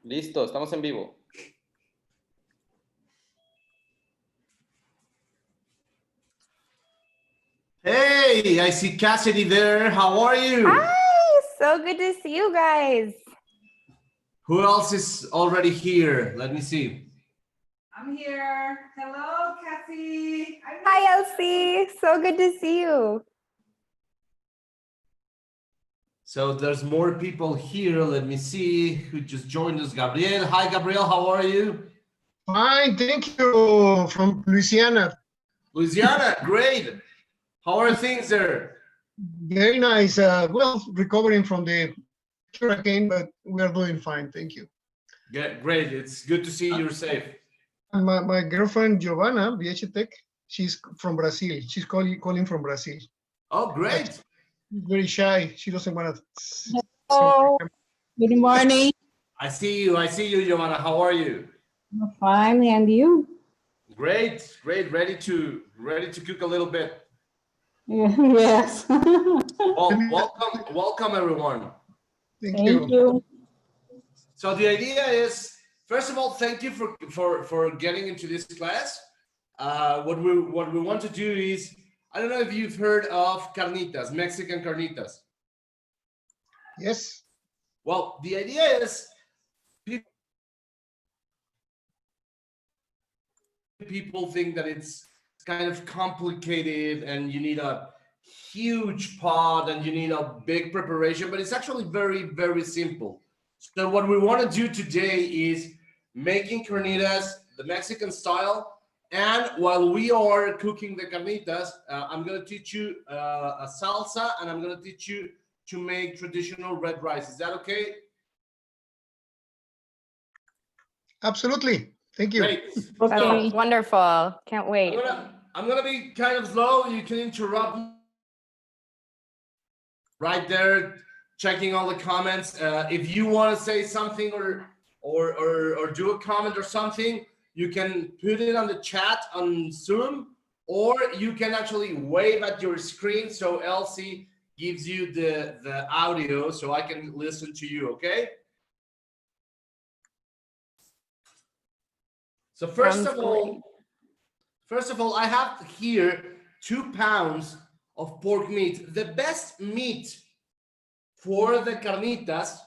Listo, estamos en vivo. Hey, I see Cassidy there. How are you? Hi, so good to see you guys. Who else is already here? Let me see. I'm here. Hello, Cassie. Hi, Elsie. So good to see you. So there's more people here. Let me see who just joined us. Gabriel. Hi, Gabriel. How are you? Fine, thank you. From Louisiana. Louisiana, great. How are things there? Very nice. Well, recovering from the hurricane, but we are doing fine. Thank you. Great. It's good to see you're safe. And my girlfriend Giovanna, Tech, she's from Brazil. She's calling from Brazil. Oh, great. She's very shy. She doesn't want to. Hello. Good morning. I see you, Giovanna. How are you? I'm fine, and you? Great. Ready to cook a little bit. Yes. Well, welcome everyone. Thank you. Thank you. So the idea is, first of all, thank you for getting into this class. What we want to do is, I don't know if you've heard of carnitas, Mexican carnitas. Yes. Well, the idea is people think that it's kind of complicated and you need a huge pot and you need a big preparation, but it's actually very, very simple. So what we want to do today is making carnitas the Mexican style. And while we are cooking the carnitas, I'm going to teach you a salsa, and I'm going to teach you to make traditional red rice. Is that okay? Absolutely. Thank you. Great. That Okay. sounds wonderful. Can't wait. I'm gonna be kind of slow. You can interrupt right there, checking all the comments. If you want to say something or do a comment or something, you can put it on the chat on Zoom, or you can actually wave at your screen so Elsie gives you the audio so I can listen to you, okay? So first of all, I have here 2 pounds of pork meat. The best meat for the carnitas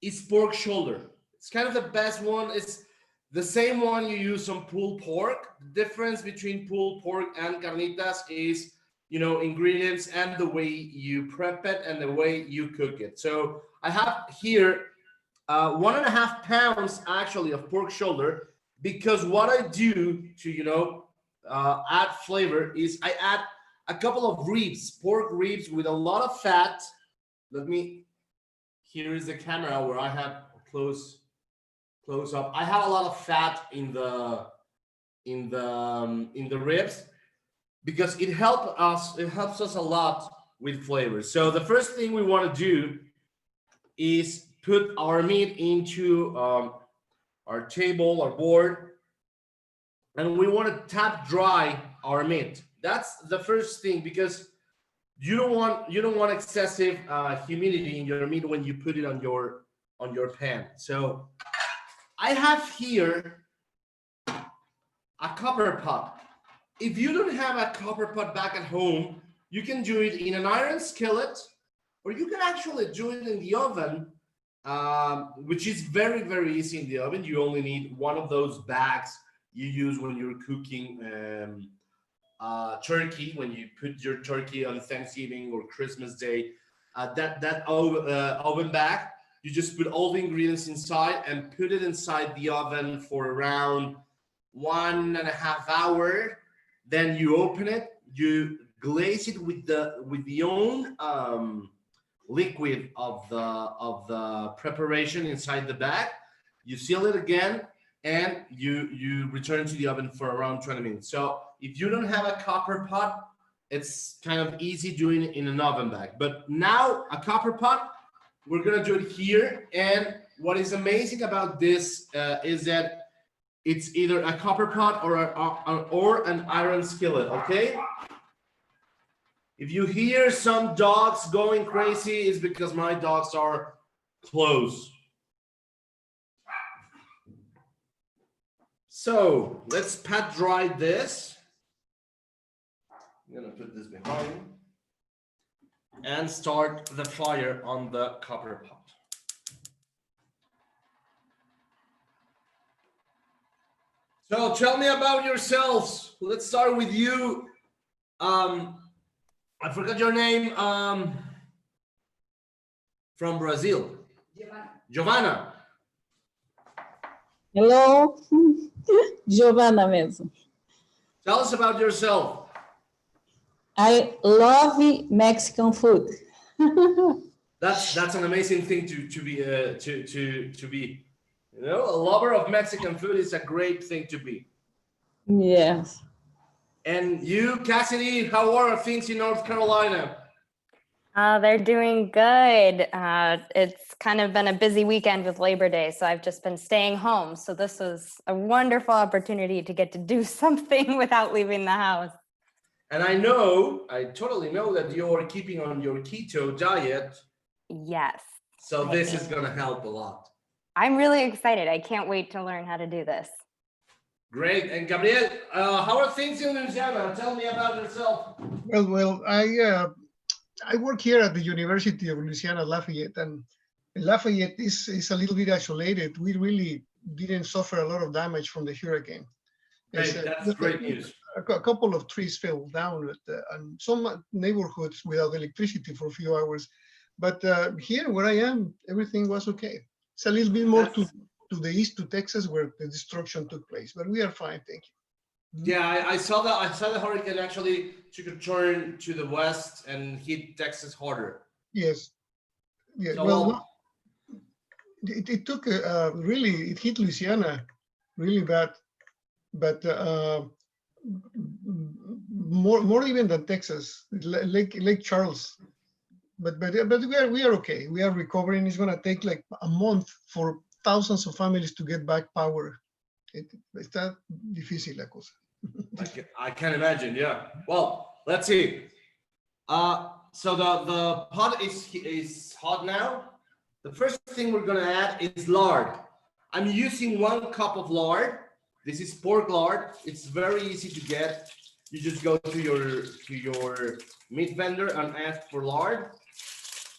is pork shoulder. It's kind of the best one. It's the same one you use on pulled pork. The difference between pulled pork and carnitas is, ingredients and the way you prep it and the way you cook it. So I have here 1.5 pounds actually of pork shoulder, because what I do to, add flavor is I add a couple of ribs, pork ribs with a lot of fat. Here is the camera where I have close up. I have a lot of fat in the ribs because it helps us a lot with flavor. So the first thing we want to do is put our meat into our table, our board, and we want to tap dry our meat. That's the first thing, because you don't want excessive humidity in your meat when you put it on your pan. So I have here a copper pot. If you don't have a copper pot back at home, you can do it in an iron skillet, or you can actually do it in the oven, which is very, very easy in the oven. You only need one of those bags you use when you're cooking turkey, when you put your turkey on Thanksgiving or Christmas Day. That oven bag, you just put all the ingredients inside and put it inside the oven for around 1.5 hours. Then you open it, you glaze it with the own liquid of the preparation inside the bag. You seal it again, and you return to the oven for around 20 minutes. So if you don't have a copper pot, it's kind of easy doing it in an oven bag. But now a copper pot, we're gonna do it here, and what is amazing about this is that it's either a copper pot or an iron skillet, okay? If you hear some dogs going crazy, it's because my dogs are close. So let's pat dry this. I'm gonna put this behind and start the fire on the copper pot. So tell me about yourselves. Let's start with you. I forgot your name. From Brazil. Giovanna. Hello. Giovanna mesmo. Tell us about yourself. I love Mexican food. That's an amazing thing to be. You know, a lover of Mexican food is a great thing to be. Yes. And you, Cassidy, how are things in North Carolina? They're doing good. It's kind of been a busy weekend with Labor Day, so I've just been staying home. So this was a wonderful opportunity to get to do something without leaving the house. And I totally know that you're keeping on your keto diet. Yes. So this is going to help a lot. I'm really excited. I can't wait to learn how to do this. Great. And Gabriel, how are things in Louisiana? Tell me about yourself. Well, I work here at the University of Louisiana Lafayette, and Lafayette is a little bit isolated. We really didn't suffer a lot of damage from the hurricane. Great. That's great news. A couple of trees fell down, and some neighborhoods without electricity for a few hours. But here, where I am, everything was okay. It's a little bit more to the east, to Texas, where the destruction took place. But we are fine, thank you. Yeah, I saw that. I saw the hurricane actually took a turn to the west and hit Texas harder. Yes. Yeah. So, Well, it took really, it hit Louisiana really bad, but more even than Texas, Lake Charles. But we are okay. We are recovering. It's gonna take like a month for thousands of families to get back power. Está difícil la cosa. I can imagine. Yeah. Well, let's see. So the pot is hot now. The first thing we're gonna add is lard. I'm using 1 cup of lard. This is pork lard. It's very easy to get. You just go to your meat vendor and ask for lard.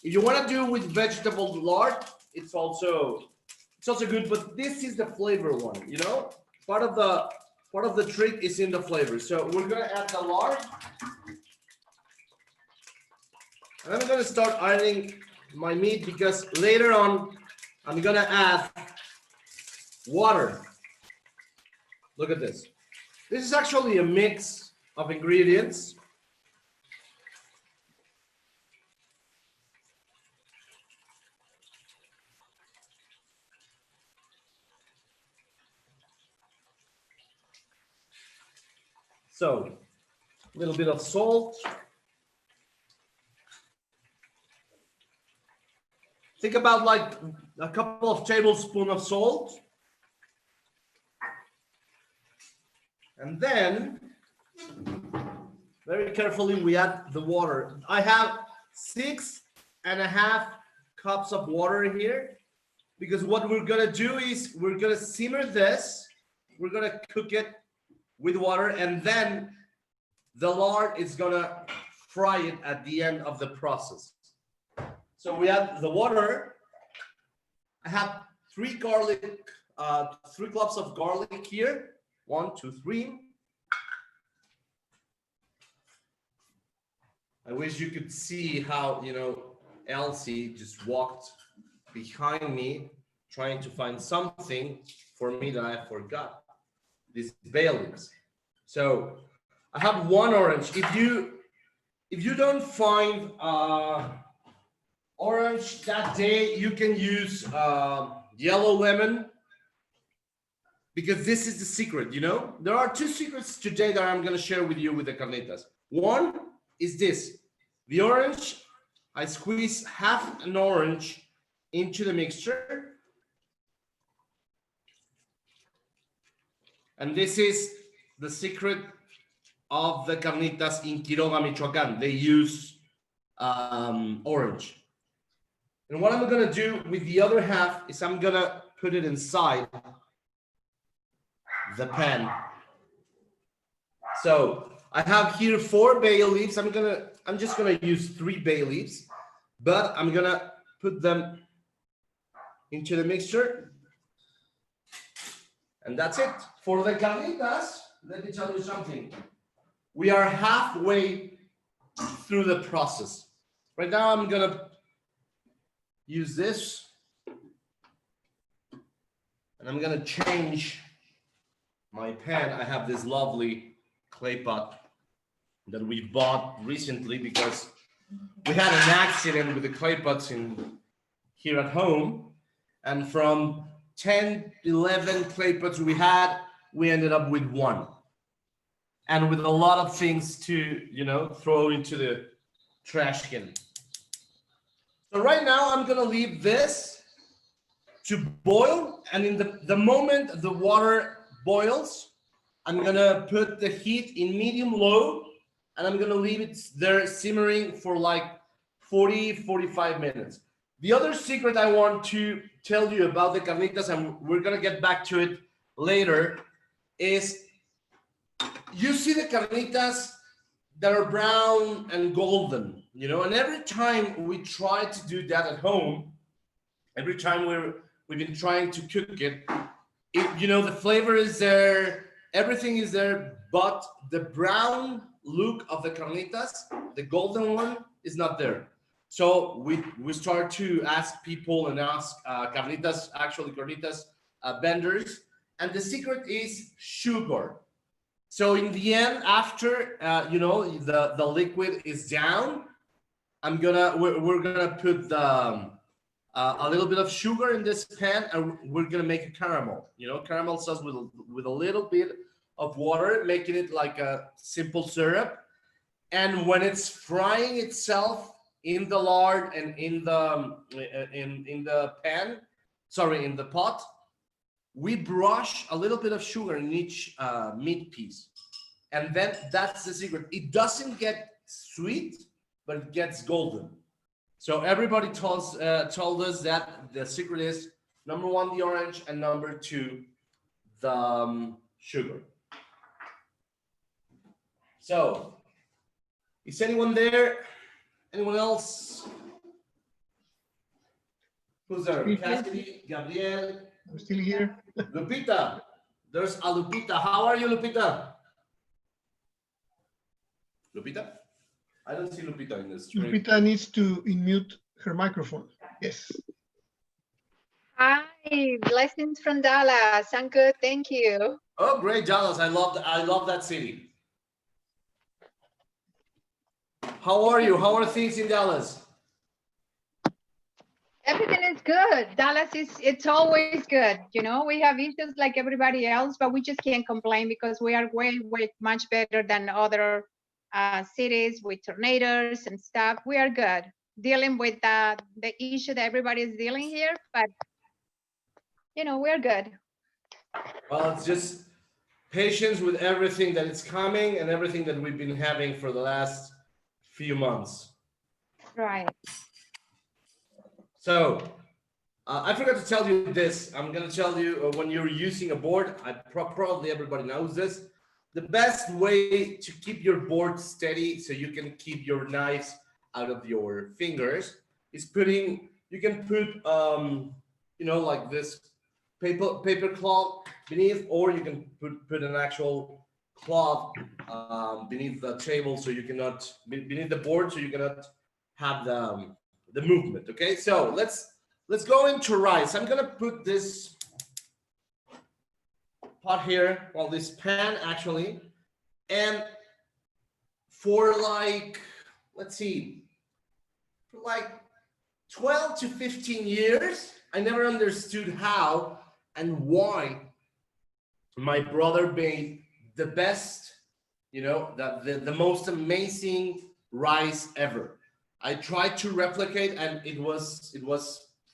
If you want to do with vegetable lard, it's also good. But this is the flavor one. You know, part of the trick is in the flavor. So we're gonna add the lard, and I'm gonna start ironing my meat because later on I'm gonna add water. Look at this. This is actually a mix of ingredients. So, a little bit of salt. Think about like a couple of tablespoons of salt. And then, very carefully, we add the water. I have 6.5 cups of water here, because what we're gonna do is we're gonna simmer this. We're gonna cook it with water, and then the lard is gonna fry it at the end of the process. So we add the water. I have 3 cloves of garlic here. 1, 2, 3. I wish you could see how, Elsie just walked behind me trying to find something for me that I forgot. These bay leaves. So I have 1 orange. If you don't find orange that day, you can use yellow lemon, because this is the secret. There are 2 secrets today that I'm going to share with you with the carnitas. One is this: the orange. I squeeze half an orange into the mixture, And this is the secret of the carnitas in Quiroga, Michoacan. They use orange. And what I'm gonna do with the other half is I'm gonna put it inside the pan. So I have here 4 bay leaves. I'm just gonna use 3 bay leaves, but I'm gonna put them into the mixture. And that's it. For the carnitas, let me tell you something. We are halfway through the process. Right now, I'm gonna use this. And I'm gonna change my pan. I have this lovely clay pot that we bought recently because we had an accident with the clay pots here at home. And from 10, 11 clay pots we ended up with 1. And with a lot of things to, throw into the trash can. So right now I'm gonna leave this to boil. And in the moment the water boils, I'm gonna put the heat in medium-low and I'm gonna leave it there simmering for like 40, 45 minutes. The other secret I want to tell you about the carnitas, and we're gonna get back to it later, is you see the carnitas that are brown and golden, and every time we try to do that at home, every time we've been trying to cook it, the flavor is there, everything is there, but the brown look of the carnitas, the golden one, is not there. So we start to ask people and ask carnitas vendors, and the secret is sugar. So in the end, after the liquid is down, we're gonna put a little bit of sugar in this pan, and we're gonna make a caramel. Caramel sauce with a little bit of water, making it like a simple syrup. And when it's frying itself in the lard and in the pot, we brush a little bit of sugar in each meat piece. And then that's the secret. It doesn't get sweet, but it gets golden. So everybody told us that the secret is number 1, the orange, and number 2, the sugar. So, is anyone there? Anyone else? Who's there? Cassidy, Gabriel. I'm still here. Lupita. There's a Lupita. How are you, Lupita? Lupita? I don't see Lupita in the stream. Lupita needs to unmute her microphone. Yes. Hi, blessings from Dallas. I'm good, thank you. Oh, great, Dallas. I love that city. How are you? How are things in Dallas? Everything is good. Dallas it's always good. We have issues like everybody else, but we just can't complain because we are way much better than other cities with tornadoes and stuff. We are good dealing with the issue that everybody is dealing here, but we're good. Well, it's just patience with everything that is coming and everything that we've been having for the last few months. Right. So I forgot to tell you this. I'm going to tell you when you're using a board, probably everybody knows this. The best way to keep your board steady so you can keep your knives out of your fingers is you can put, like this paper cloth beneath, or you can put an actual cloth beneath the table so you cannot, beneath the board so you cannot have the movement. Okay, so let's go into rice. I'm gonna put this pot here, well, this pan actually, and for like, let's see, for like 12 to 15 years, I never understood how and why my brother made the best, the most amazing rice ever. I tried to replicate, and it was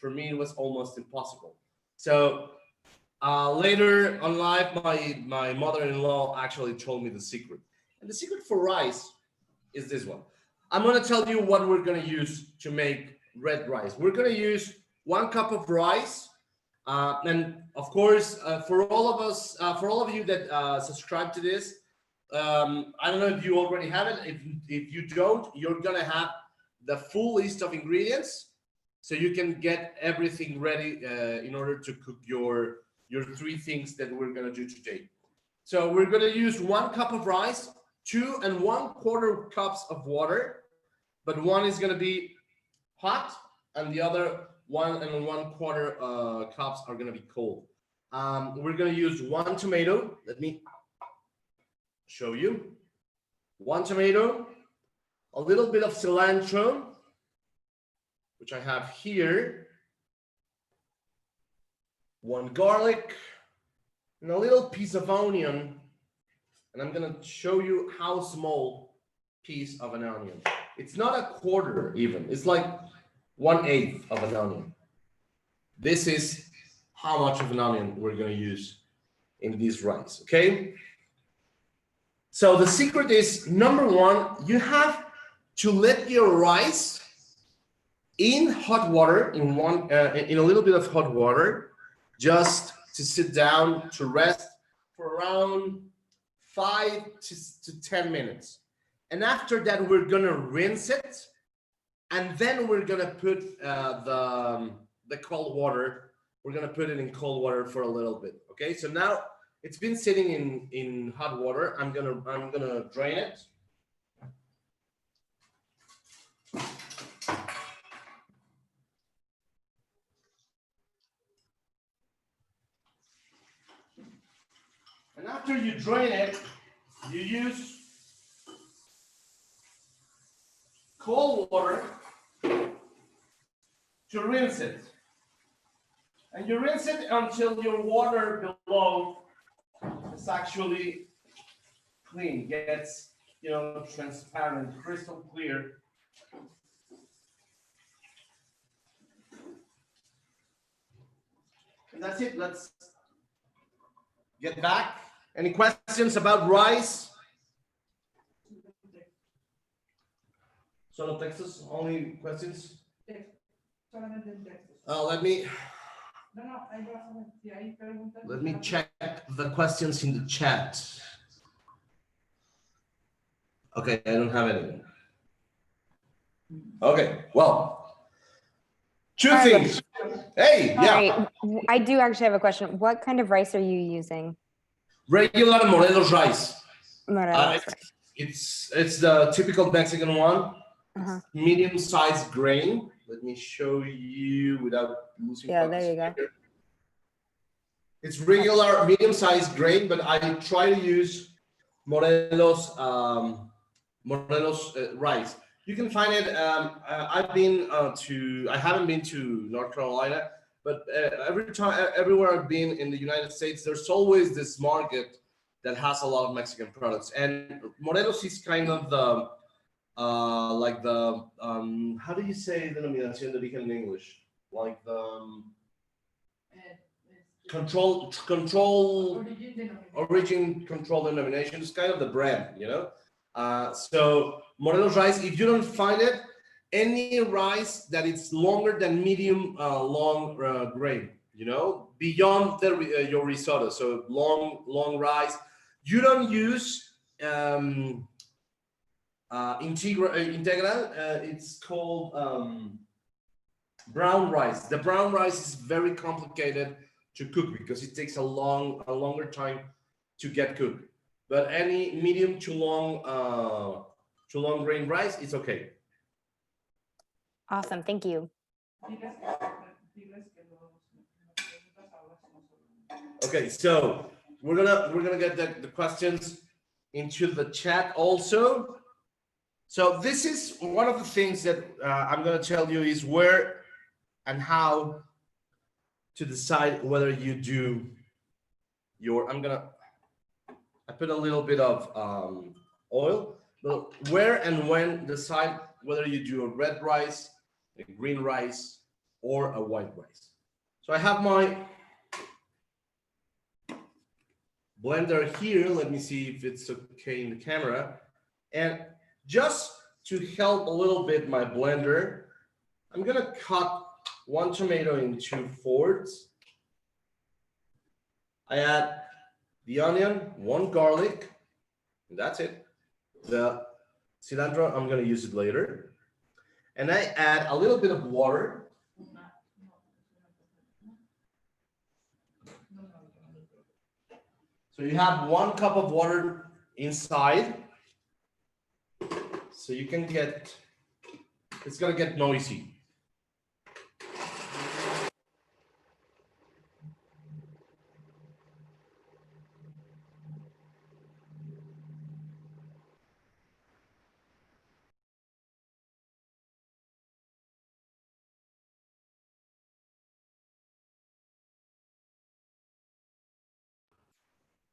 for me, it was almost impossible. So Later on life, my mother-in-law actually told me the secret. And the secret for rice is this one. I'm gonna tell you what we're gonna use to make red rice. We're gonna use 1 cup of rice. And of course, for all of us, for all of you that subscribe to this, I don't know if you already have it. If you don't, you're gonna have the full list of ingredients, so you can get everything ready in order to cook your 3 things that we're gonna do today. So we're gonna use 1 cup of rice, 2 1/4 cups of water, but one is gonna be hot and the other 1 1/4 cups are gonna be cold. We're gonna use 1 tomato. Let me show you. 1 tomato, a little bit of cilantro, which I have here, 1 garlic, and a little piece of onion. And I'm gonna show you how small piece of an onion. It's not a quarter even, it's like 1/8 of an onion. This is how much of an onion we're gonna use in this rice, okay? So the secret is, number 1, you have to let your rice in hot water, in a little bit of hot water, just to sit down to rest for around 5 to 10 minutes. And after that, we're gonna rinse it, and then we're gonna put the cold water. We're gonna put it in cold water for a little bit. Okay, so now it's been sitting in hot water. I'm gonna drain it. And after you drain it, you use cold water to rinse it. And you rinse it until your water below is actually clean, gets, transparent, crystal clear. And that's it. Let's get back. Any questions about rice? Solo textos? Only questions? Let me check the questions in the chat. Okay, I don't have any. Okay, well, 2 things. Hey, yeah. I do actually have a question. What kind of rice are you using? Regular Morelos rice. Morelos rice. It's the typical Mexican one. Medium-sized grain. Let me show you without losing focus. There you go. It's regular medium-sized grain, but I try to use Morelos rice. You can find it. I haven't been to North Carolina, but everywhere I've been in the United States, there's always this market that has a lot of Mexican products, and Morelos is kind of the how do you say denominación de origen in English? Like the origin control denomination. It's kind of the brand, So Morelos rice, if you don't find it, any rice that it's longer than medium long grain, beyond your risotto. So long rice. You don't use integral. It's called brown rice. The brown rice is very complicated to cook because it takes a longer time to get cooked. But any medium to long grain rice, it's okay. Awesome, thank you. Okay, so we're gonna get the questions into the chat also. So this is one of the things that I'm gonna tell you is where and how to decide whether you do your. I put a little bit of oil. But where and when decide whether you do a red rice, a green rice, or a white rice. So I have my blender here. Let me see if it's okay in the camera. And just to help a little bit my blender, I'm gonna cut one tomato into fourths. I add the onion, one garlic, and that's it. The cilantro, I'm gonna use it later. And I add a little bit of water. So you have 1 cup of water inside. So you can get, it's gonna get noisy.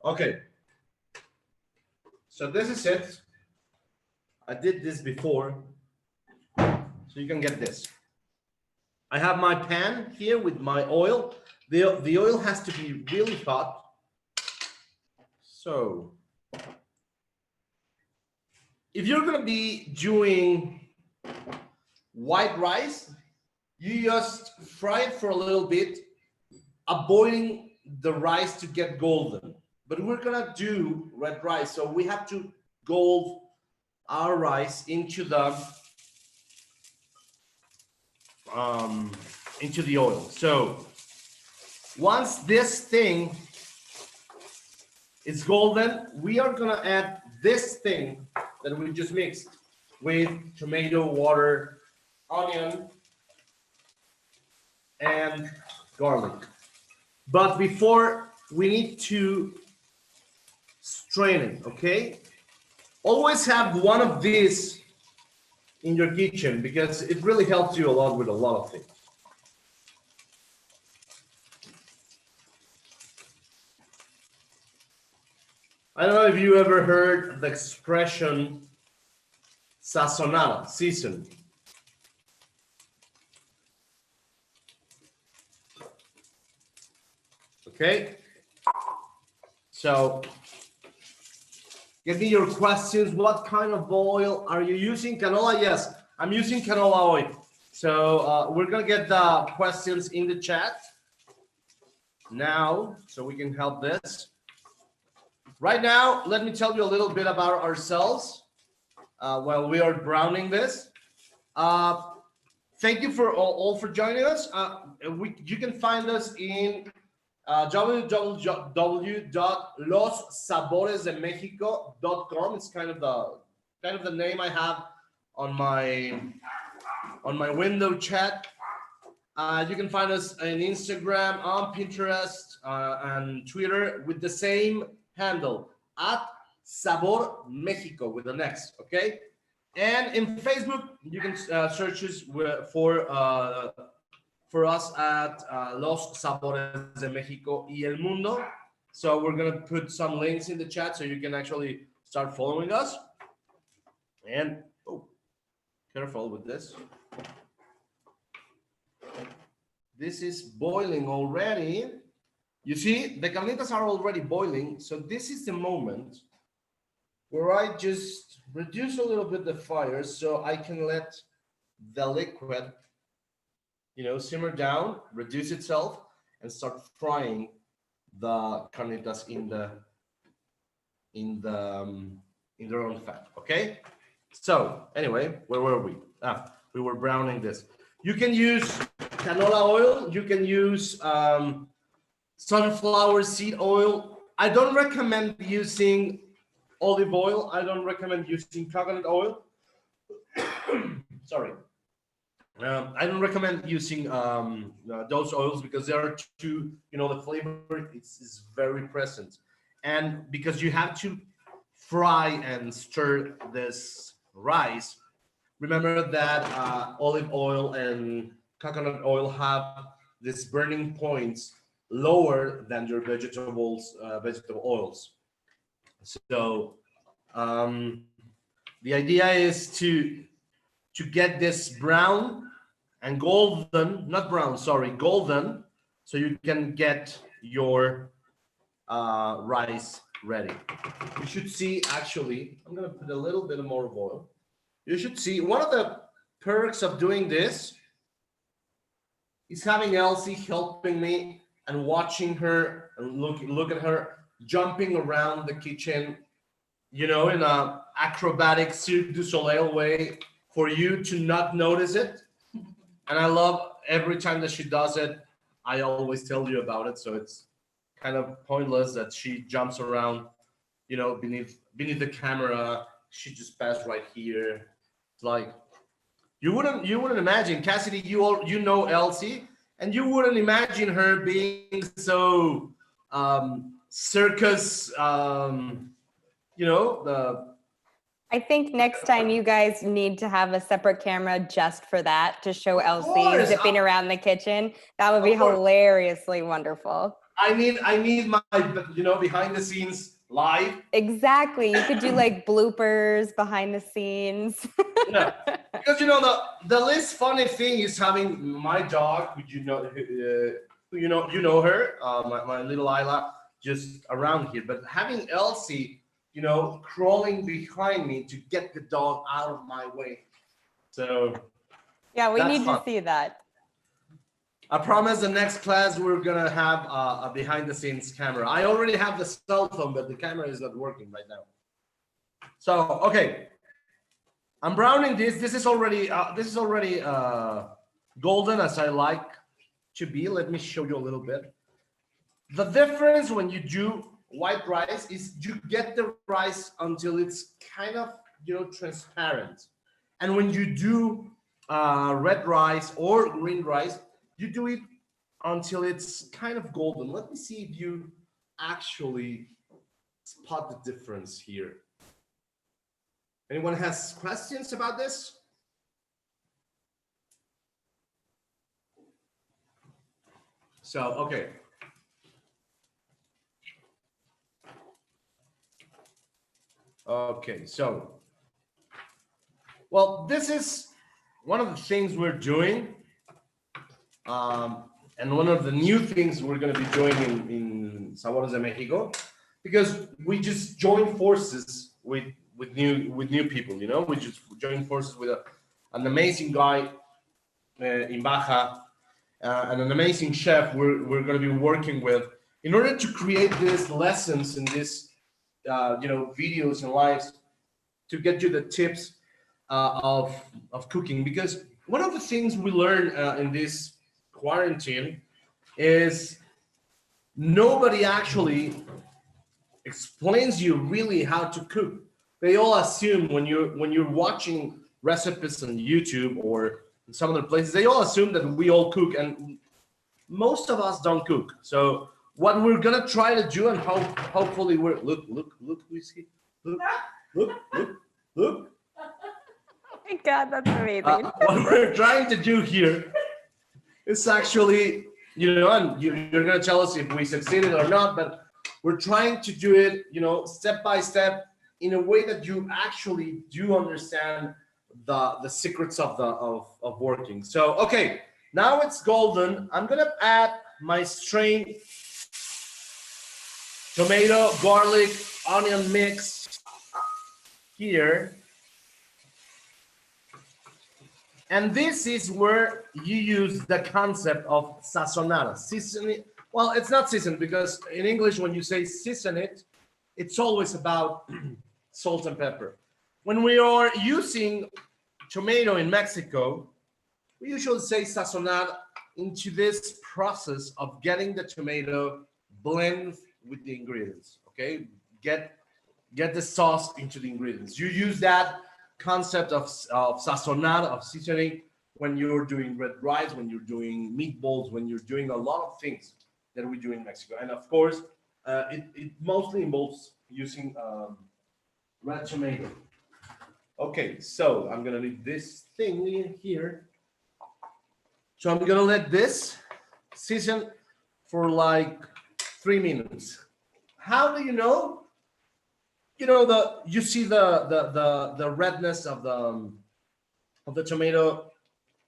Okay, so this is it. I did this before, so you can get this. I have my pan here with my oil. The oil has to be really hot. So if you're gonna be doing white rice, you just fry it for a little bit, avoiding the rice to get golden. But we're gonna do red rice, so we have to gold our rice into the oil. So once this thing is golden, we are gonna add this thing that we just mixed with tomato, water, onion, and garlic. But before, we need to strain it, okay? Always have one of these in your kitchen because it really helps you a lot with a lot of things. I don't know if you ever heard the expression sazonada, season. Okay, so give me your questions. What kind of oil are you using? Canola? Yes, I'm using canola oil. So we're gonna get the questions in the chat now so we can help this. Right now, let me tell you a little bit about ourselves while we are browning this. Thank you for all for joining us. You can find us in www.lossaboresdemexico.com. It's kind of the name I have on my window chat. You can find us on Instagram, on Pinterest, and Twitter with the same handle @Sabor Mexico with an X. Okay, and in Facebook you can search us for us at Los Sabores de Mexico y el Mundo. So we're gonna put some links in the chat so you can actually start following us. And oh, careful with this. This is boiling already. You see, the carnitas are already boiling. So this is the moment where I just reduce a little bit the fire so I can let the liquid, simmer down, reduce itself, and start frying the carnitas in their own fat. Okay. So anyway, where were we? We were browning this. You can use canola oil. You can use sunflower seed oil. I don't recommend using olive oil. I don't recommend using coconut oil. Sorry. I don't recommend using those oils because they are too, the flavor is very present. And because you have to fry and stir this rice, remember that olive oil and coconut oil have these burning points lower than your vegetable oils. So the idea is to get this brown and golden, not brown, sorry, golden, so you can get your rice ready. You should see, actually, I'm gonna put a little bit more of oil. You should see, one of the perks of doing this is having Elsie helping me and watching her and look at her jumping around the kitchen, you know, in a acrobatic Cirque du Soleil way for you to not notice it. And I love every time that she does it, I always tell you about it. So it's kind of pointless that she jumps around, you know, beneath the camera. She just passed right here. It's like you wouldn't imagine, Cassidy, you know Elsie, and you wouldn't imagine her being so circus, you know, I think next time you guys need to have a separate camera just for that, to show Elsie course. zipping around the kitchen. That would be Of course. hilariously wonderful. I need my, you know, behind the scenes live. Exactly. You could do like bloopers behind the scenes. Yeah, because you know the least funny thing is having my dog, who you know her, my little Isla, just around here, but having Elsie, you know, crawling behind me to get the dog out of my way. So Yeah, we that's need fun. to see that. I promise the next class we're gonna have a behind the scenes camera. I already have the cell phone, but the camera is not working right now. So okay, I'm browning this. This is already golden, as I like to be. Let me show you a little bit. The difference when you do white rice is you get the rice until it's kind of, you know, transparent, and when you do red rice or green rice, you do it until it's kind of golden. Let me see if you actually spot the difference here. Anyone has questions about this? So, okay. Okay, so, well, this is one of the things we're doing. And one of the new things we're going to be doing in Sabores de Mexico, because we just joined forces with new people, you know. We just joined forces with an amazing guy in Baja, and an amazing chef we're going to be working with in order to create these lessons and this you know, videos and lives to get you the tips of cooking. Because one of the things we learned in this quarantine is nobody actually explains you really how to cook. They all assume when you're watching recipes on YouTube or in some other places, they all assume that we all cook, and most of us don't cook. So what we're gonna try to do, and hopefully we're look who's here, look. Oh my God, that's amazing. What we're trying to do here is actually, you know, and you're gonna tell us if we succeeded or not, but we're trying to do it, you know, step by step in a way that you actually do understand the secrets of working. So okay, now it's golden. I'm gonna add my strained tomato, garlic, onion mix here. And this is where you use the concept of sazonar, seasoning. Well, it's not season, because in English, when you say season it, it's always about salt and pepper. When we are using tomato in Mexico, we usually say sazonar into this process of getting the tomato blend with the ingredients, okay? Get the sauce into the ingredients. You use that concept of sazonar, of seasoning, when you're doing red rice, when you're doing meatballs, when you're doing a lot of things that we do in Mexico. And of course, it mostly involves using red tomato. Okay, so I'm gonna leave this thing in here. So I'm gonna let this season for like 3 minutes. How do you know? You know, you see the redness of the tomato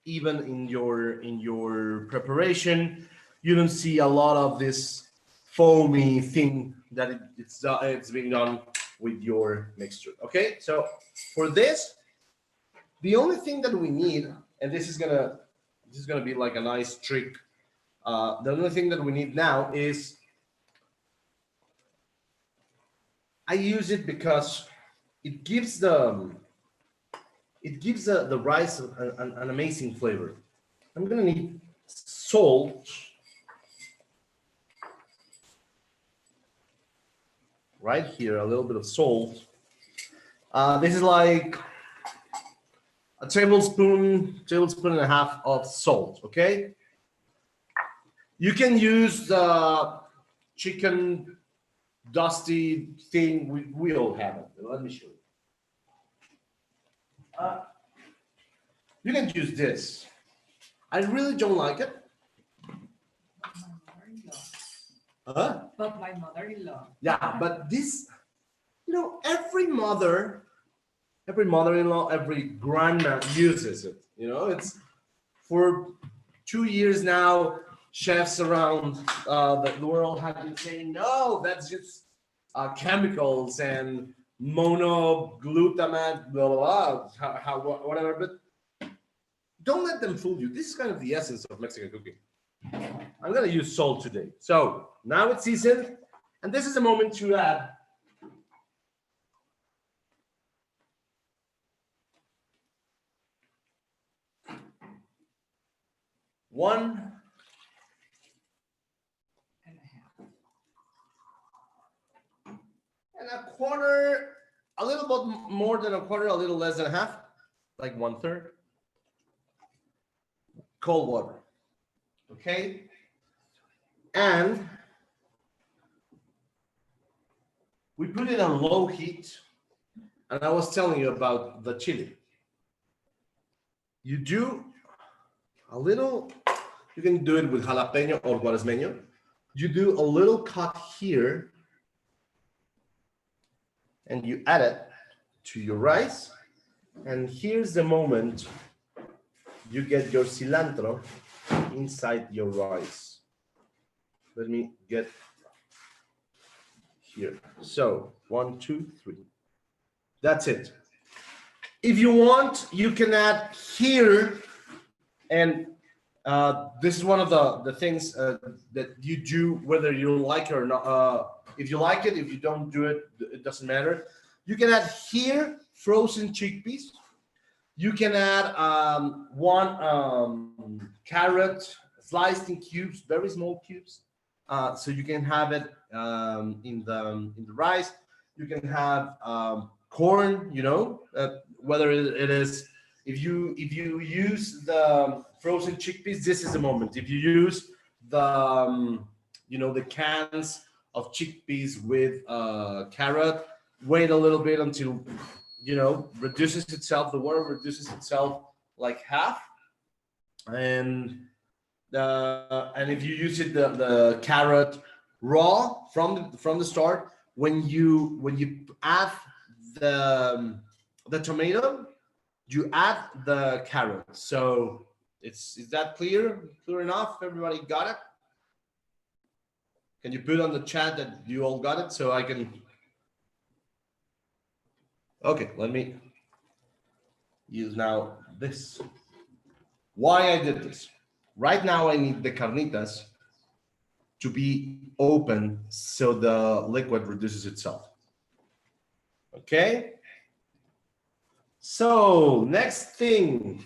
even in your preparation. You don't see a lot of this foamy thing that it's being done with your mixture. Okay, so for this, the only thing that we need, and this is gonna be like a nice trick. The only thing that we need now is, I use it because it gives the rice an amazing flavor. I'm gonna need salt. Right here, a little bit of salt. This is like a tablespoon and a half of salt, okay? You can use the chicken dusty thing. We all have it. Let me show you. You can use this. I really don't like it. But my mother-in-law. Yeah, but this, every mother-in-law, every grandma uses it. It's for 2 years now. Chefs around the world have been saying, no, that's just chemicals and monoglutamate, blah, blah, blah, whatever. But don't let them fool you. This is kind of the essence of Mexican cooking. I'm going to use salt today. So now it's seasoned, and this is the moment to add one and a quarter, a little bit more than a quarter, a little less than a half, like 1/3 cold water. Okay, and we put it on low heat. And I was telling you about the chili. You do a little, you can do it with jalapeno or guaresmeño. You do a little cut here, and you add it to your rice. And here's the moment you get your cilantro inside your rice. Let me get here. So 1, 2, 3. That's it. If you want, you can add here, and this is one of the things that you do, whether you like it or not. If you like it, if you don't do it, it doesn't matter. You can add here frozen chickpeas. You can add one carrot sliced in cubes, very small cubes, so you can have it in the rice. You can have corn, whether it is, if you use the frozen chickpeas, this is the moment. If you use the the cans of chickpeas with carrot, wait a little bit until reduces itself, the water reduces itself like half, and if you use it the carrot raw from the start, when you add the tomato, you add the carrot. So is that clear enough? Everybody got it? Can you put on the chat that you all got it so I can? Okay, let me use now this. Why I did this? Right now I need the carnitas to be open so the liquid reduces itself. Okay? So next thing.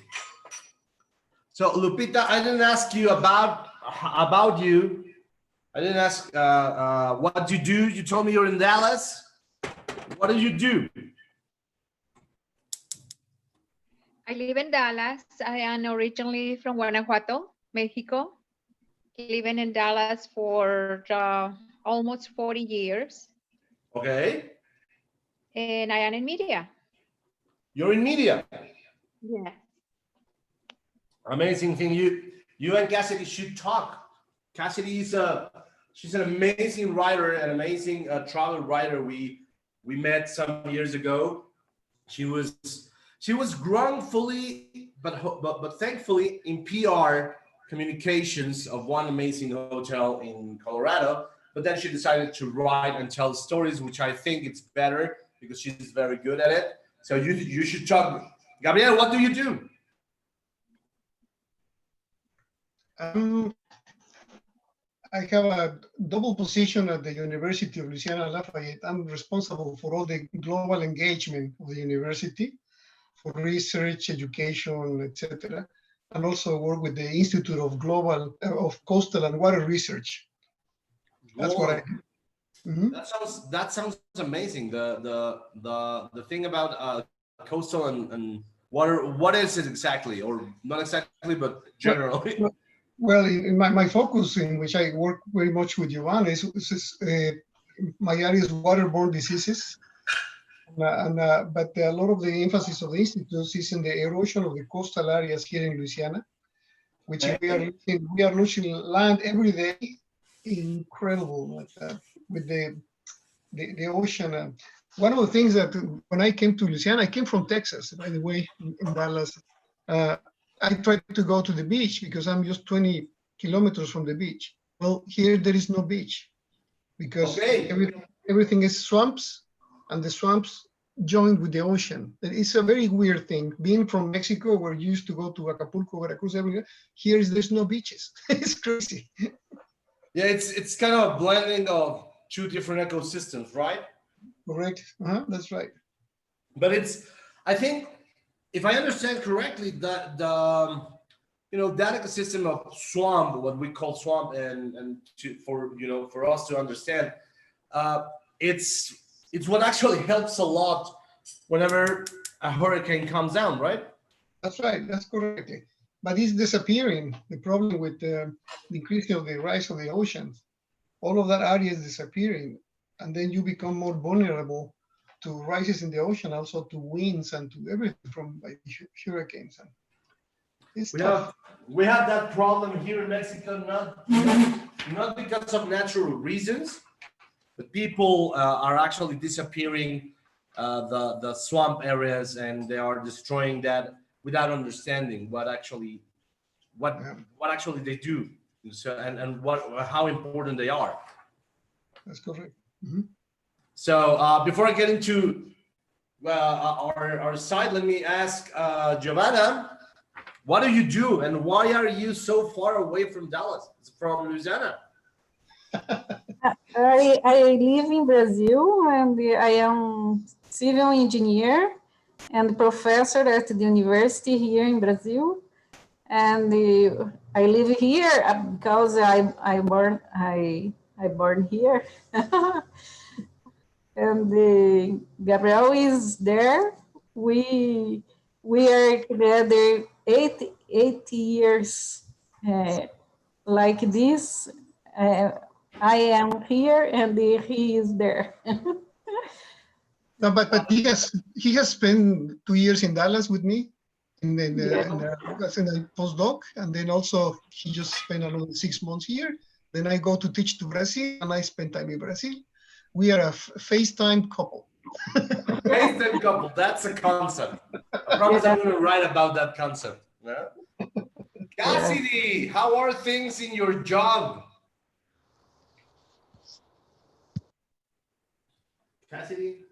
So Lupita, I didn't ask you about you. I didn't ask what you do. You told me you're in Dallas. What do you do? I live in Dallas. I am originally from Guanajuato, Mexico. Living in Dallas for almost 40 years. Okay. And I am in media. You're in media. Yeah. Amazing thing. You and Cassidy should talk. Cassidy she's an amazing writer, an amazing travel writer. We met some years ago. She was wrongfully, but thankfully in PR communications of one amazing hotel in Colorado. but then she decided to write and tell stories, which I think it's better because she's very good at it. So you should talk. Gabriel, what do you do? I have a double position at the University of Louisiana Lafayette. I'm responsible for all the global engagement of the university, for research, education, etc., and also work with the Institute of Coastal and Water Research. That's what I do. Mhm. That sounds amazing. The thing about coastal and water. What is it exactly, or not exactly, but generally? Well, in my focus, in which I work very much with Giovanna, is my area is waterborne diseases. But a lot of the emphasis of the institute is in the erosion of the coastal areas here in Louisiana, which we are losing land every day. Incredible with the ocean. One of the things that when I came to Louisiana, I came from Texas, by the way, in Dallas. I tried to go to the beach because I'm just 20 kilometers from the beach. Well, here there is no beach because everything is swamps, and the swamps joined with the ocean. It's a very weird thing. Being from Mexico, where you used to go to Acapulco, Veracruz, everywhere, there's no beaches. It's crazy. Yeah, it's kind of a blending of two different ecosystems, right? Correct. That's right. But I think, if I understand correctly, that that ecosystem of swamp, what we call swamp, and for us to understand, it's what actually helps a lot whenever a hurricane comes down, right? That's right. That's correct. But it's disappearing. The problem with the increase of the rise of the oceans, all of that area is disappearing, and then you become more vulnerable to rises in the ocean, also to winds and to everything from hurricanes. And it's tough. We have that problem here in Mexico, not because of natural reasons, but people are actually disappearing the swamp areas, and they are destroying that without understanding what actually they do, so and how important they are. That's correct. Mm-hmm. So before I get into our side, let me ask Giovanna, what do you do, and why are you so far away from Dallas, from Louisiana? I live in Brazil, and I am civil engineer and professor at the university here in Brazil. And I live here because I born here. And Gabriel is there. We are together 8 years like this. I am here and he is there. No, but he has spent 2 years in Dallas with me as a postdoc, and then also he just spent another 6 months here. Then I go to teach to Brazil, and I spend time in Brazil. We are a FaceTime couple. FaceTime couple, that's a concept. I promise I'm going to write about that concept. Yeah? Cassidy, how are things in your job? Cassidy?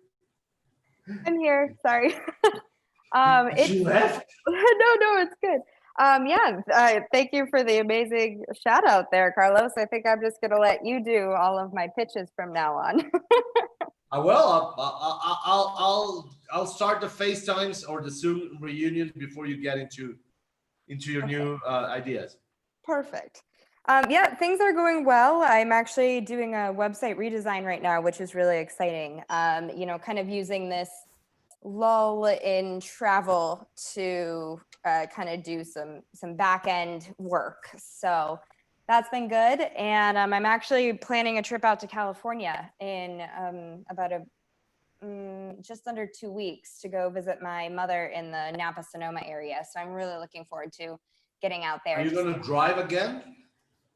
I'm here. Sorry. She left? No, it's good. Thank you for the amazing shout out there, Carlos. I think I'm just gonna let you do all of my pitches from now on. I will. I'll start the FaceTimes or the Zoom reunions before you get into your new ideas. Perfect. Things are going well. I'm actually doing a website redesign right now, which is really exciting. Kind of using this lull in travel to kind of do some back end work. So that's been good. And I'm actually planning a trip out to California in about just under 2 weeks to go visit my mother in the Napa Sonoma area. So I'm really looking forward to getting out there. Are you going to drive again?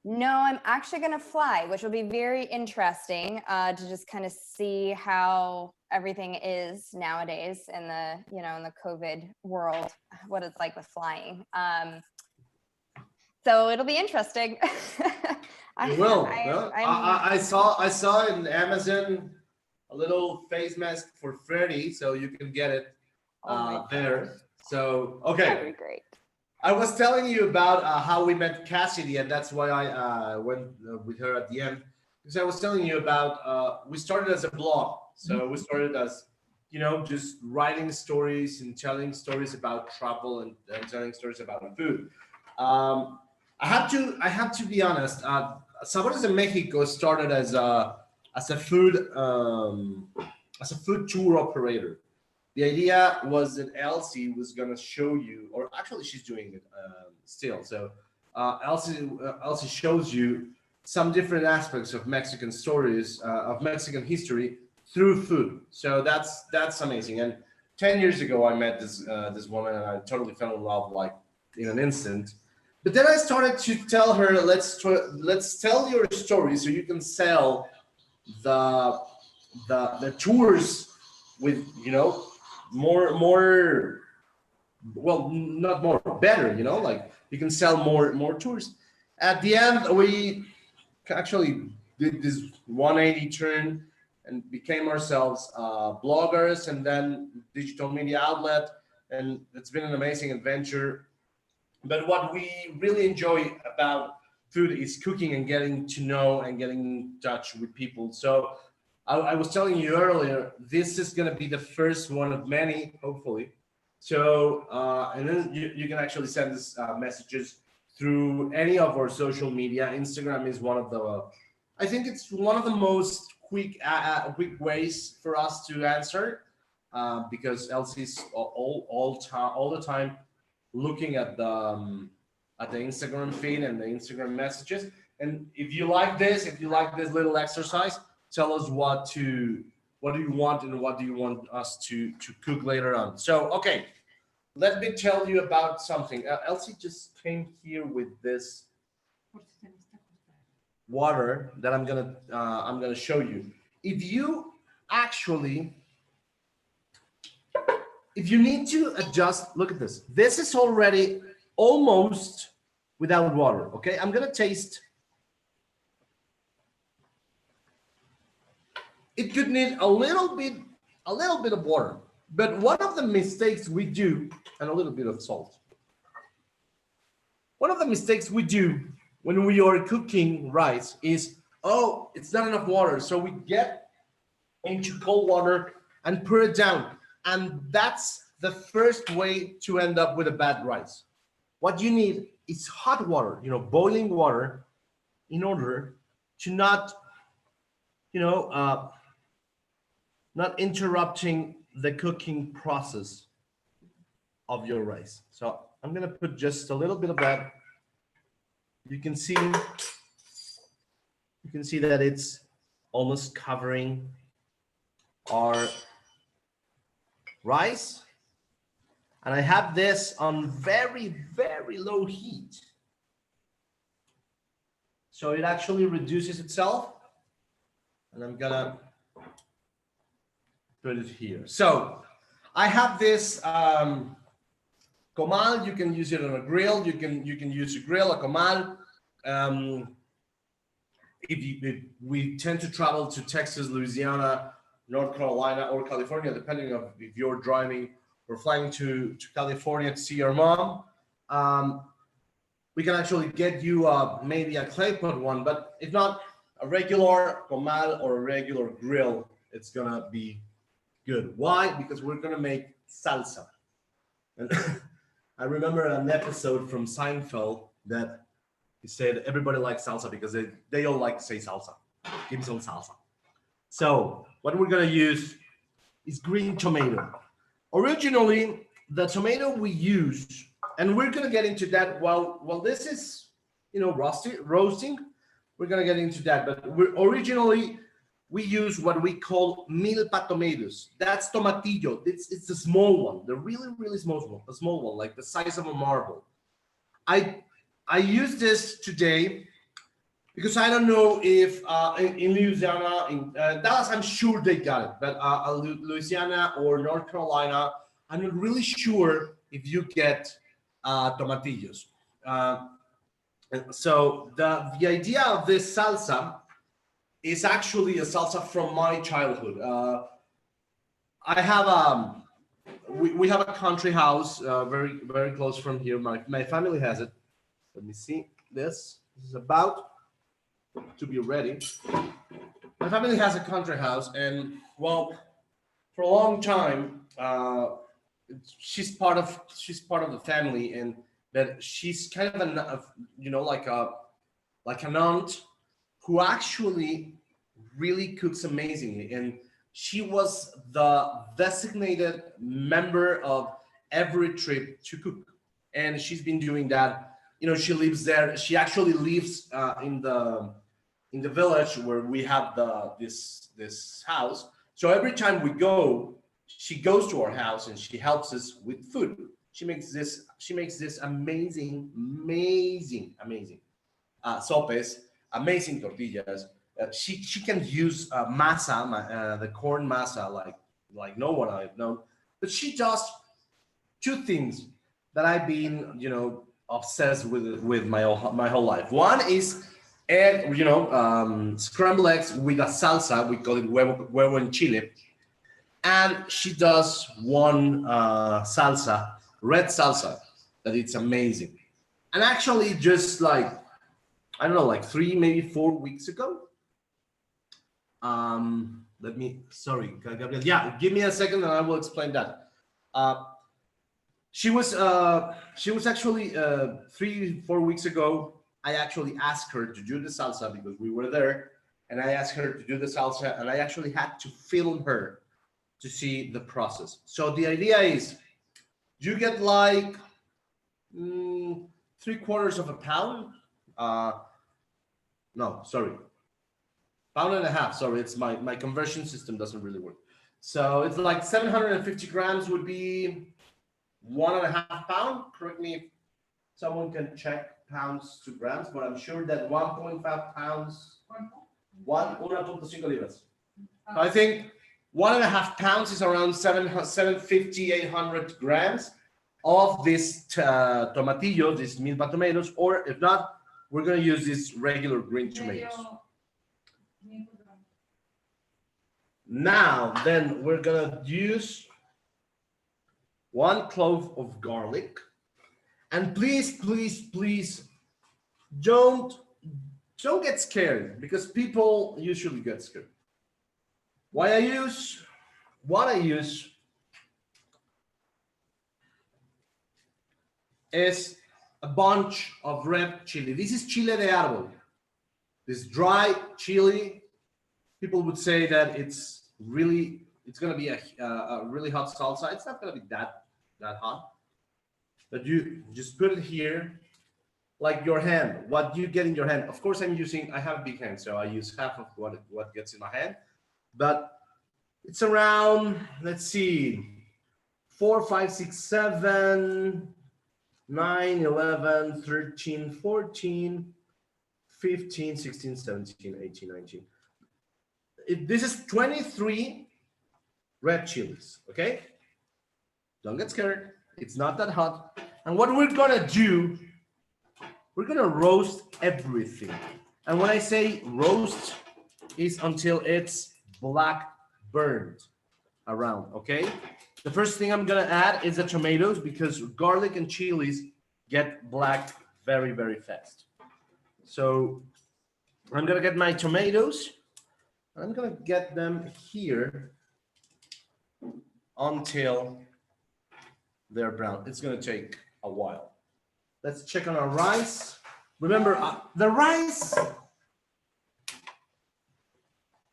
No, I'm actually going to fly, which will be very interesting to just kind of see how everything is nowadays in the, in the COVID world, what it's like with flying. So it'll be interesting. You will. I'm I saw in Amazon a little face mask for Freddy, so you can get it there. So okay. That'd be great. I was telling you about how we met Cassidy, and that's why I went with her at the end. Because I was telling you about we started as a blog, so we started as just writing stories and telling stories about travel and telling stories about food. I have to be honest. Sabores de Mexico started as a food tour operator. The idea was that Elsie was gonna show you, or actually she's doing it still. So Elsie shows you some different aspects of Mexican stories, of Mexican history through food. So that's amazing. And 10 years ago, I met this woman, and I totally fell in love like in an instant. But then I started to tell her, let's tell your story so you can sell the tours with more well, not more, better, like you can sell more tours. At the end, we actually did this 180 turn and became ourselves bloggers and then digital media outlet, and it's been an amazing adventure. But what we really enjoy about food is cooking and getting to know and getting in touch with people. So I was telling you earlier, this is going to be the first one of many, hopefully. So, and then you can actually send us messages through any of our social media. Instagram is one of the, I think it's one of the most quick ways for us to answer, because Elsie's all the time looking at the Instagram feed and the Instagram messages. And if you like this little exercise, tell us what do you want and what do you want us to cook later on. So, okay, let me tell you about something. Elsie just came here with this water that I'm gonna show you. If you need to adjust, look at this. This is already almost without water. Okay, I'm gonna taste. It could need a little bit of water, but one of the mistakes we do, and a little bit of salt. One of the mistakes we do when we are cooking rice is, oh, it's not enough water. So we get into cold water and put it down. And that's the first way to end up with a bad rice. What you need is hot water, boiling water, in order to not interrupting the cooking process of your rice. So I'm gonna put just a little bit of that. You can see that it's almost covering our rice. And I have this on very, very low heat. So it actually reduces itself. And I'm gonna put it here. So I have this comal. You can use it on a grill. You can use a grill, a comal. If we tend to travel to Texas, Louisiana, North Carolina, or California, depending on if you're driving or flying to California to see your mom, we can actually get you maybe a clay pot one, but if not, a regular comal or a regular grill, it's gonna be good. Why? Because we're gonna make salsa. And I remember an episode from Seinfeld that he said everybody likes salsa because they all like to say salsa. Give me some salsa. So what we're gonna use is green tomato. Originally, the tomato we use, and we're gonna get into that while this is roasting, we're gonna get into that. But we use what we call milpa tomatoes. That's tomatillo. It's the small one, the really, really small one, like the size of a marble. I use this today because I don't know if in Louisiana, in Dallas, I'm sure they got it, but Louisiana or North Carolina, I'm not really sure if you get tomatillos. And so the idea of this salsa is actually a salsa from my childhood. I have we have a country house very close from here. My family has it. Let me see this. This is about to be ready. My family has a country house, and well, for a long time, she's part of the family, and that she's kind of like an aunt who actually really cooks amazingly, and she was the designated member of every trip to cook, and she's been doing that. She lives there. She actually lives in the village where we have this house. So every time we go, she goes to our house and she helps us with food. She makes this amazing sopes, amazing tortillas. She can use masa, the corn masa, like no one I've known. But she does two things that I've been, obsessed with my whole life. One is egg, scrambled eggs with a salsa. We call it huevo en Chile. And she does one salsa, red salsa, that it's amazing. And actually, just like, I don't know, like 3, maybe 4 weeks ago. Sorry, Gabriel. Yeah, give me a second and I will explain that. She was actually 3-4 weeks ago. I actually asked her to do the salsa because we were there, and I asked her to do the salsa, and I actually had to film her to see the process. So the idea is, you get like 3/4 of a pound. No, sorry, 1.5 pounds. Sorry, it's my conversion system doesn't really work. So it's like 750 grams would be 1.5 pounds. Correct me if someone can check pounds to grams, but I'm sure that 1.5 pounds, 1.5 libras. I think 1.5 pounds is around 750, 800 grams of this tomatillo, these milpa tomatoes, or if not, we're going to use these regular green tomatoes. Now, then we're going to use 1 clove of garlic. And please, please, please don't get scared, because people usually get scared. What I use is a bunch of red chili. This is Chile De Arbol. This dry chili. People would say that it's going to be a really hot salsa. It's not going to be that hot. But you just put it here, like your hand. What you get in your hand. Of course, I have a big hand, so I use half of what gets in my hand. But it's around, let's see, 4, 5, 6, 7, 9, 11, 13, 14, 15, 16, 17, 18, 19. This is 23 red chilies, okay? Don't get scared. It's not that hot. And what we're gonna do, we're gonna roast everything. And when I say roast, is until it's black burned around, okay? The first thing I'm gonna add is the tomatoes, because garlic and chilies get black very, very fast. So I'm gonna get my tomatoes. I'm gonna get them here until they're brown. It's gonna take a while. Let's check on our rice. Remember, the rice,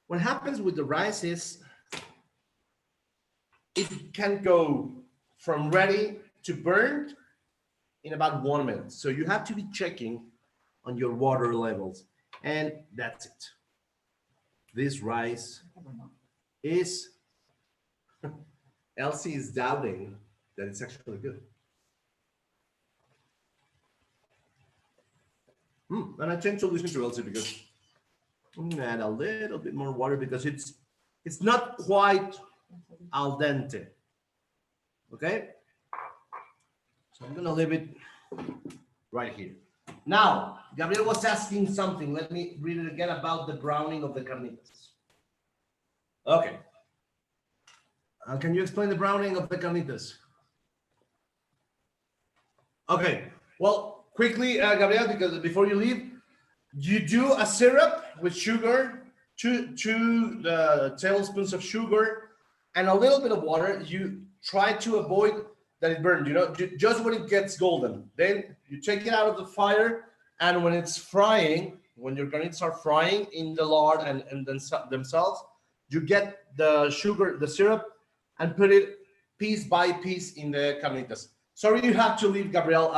what happens with the rice is it can go from ready to burned in about 1 minute. So you have to be checking on your water levels, and that's it. This rice is, Elsie is doubting that it's actually good. And I tend to listen to Elsie because I'm gonna add a little bit more water because it's not quite al dente. Okay? So I'm gonna leave it right here. Now, Gabriel was asking something. Let me read it again about the browning of the carnitas. Okay. Can you explain the browning of the carnitas? Okay. Well, quickly, Gabriel, because before you leave, you do a syrup with sugar, two tablespoons of sugar, and a little bit of water. You try to avoid that it burns, just when it gets golden. Then you take it out of the fire, and when it's frying, when your carnitas are frying in the lard and themselves, you get the sugar, the syrup, and put it piece by piece in the carnitas. Sorry you have to leave, Gabriel.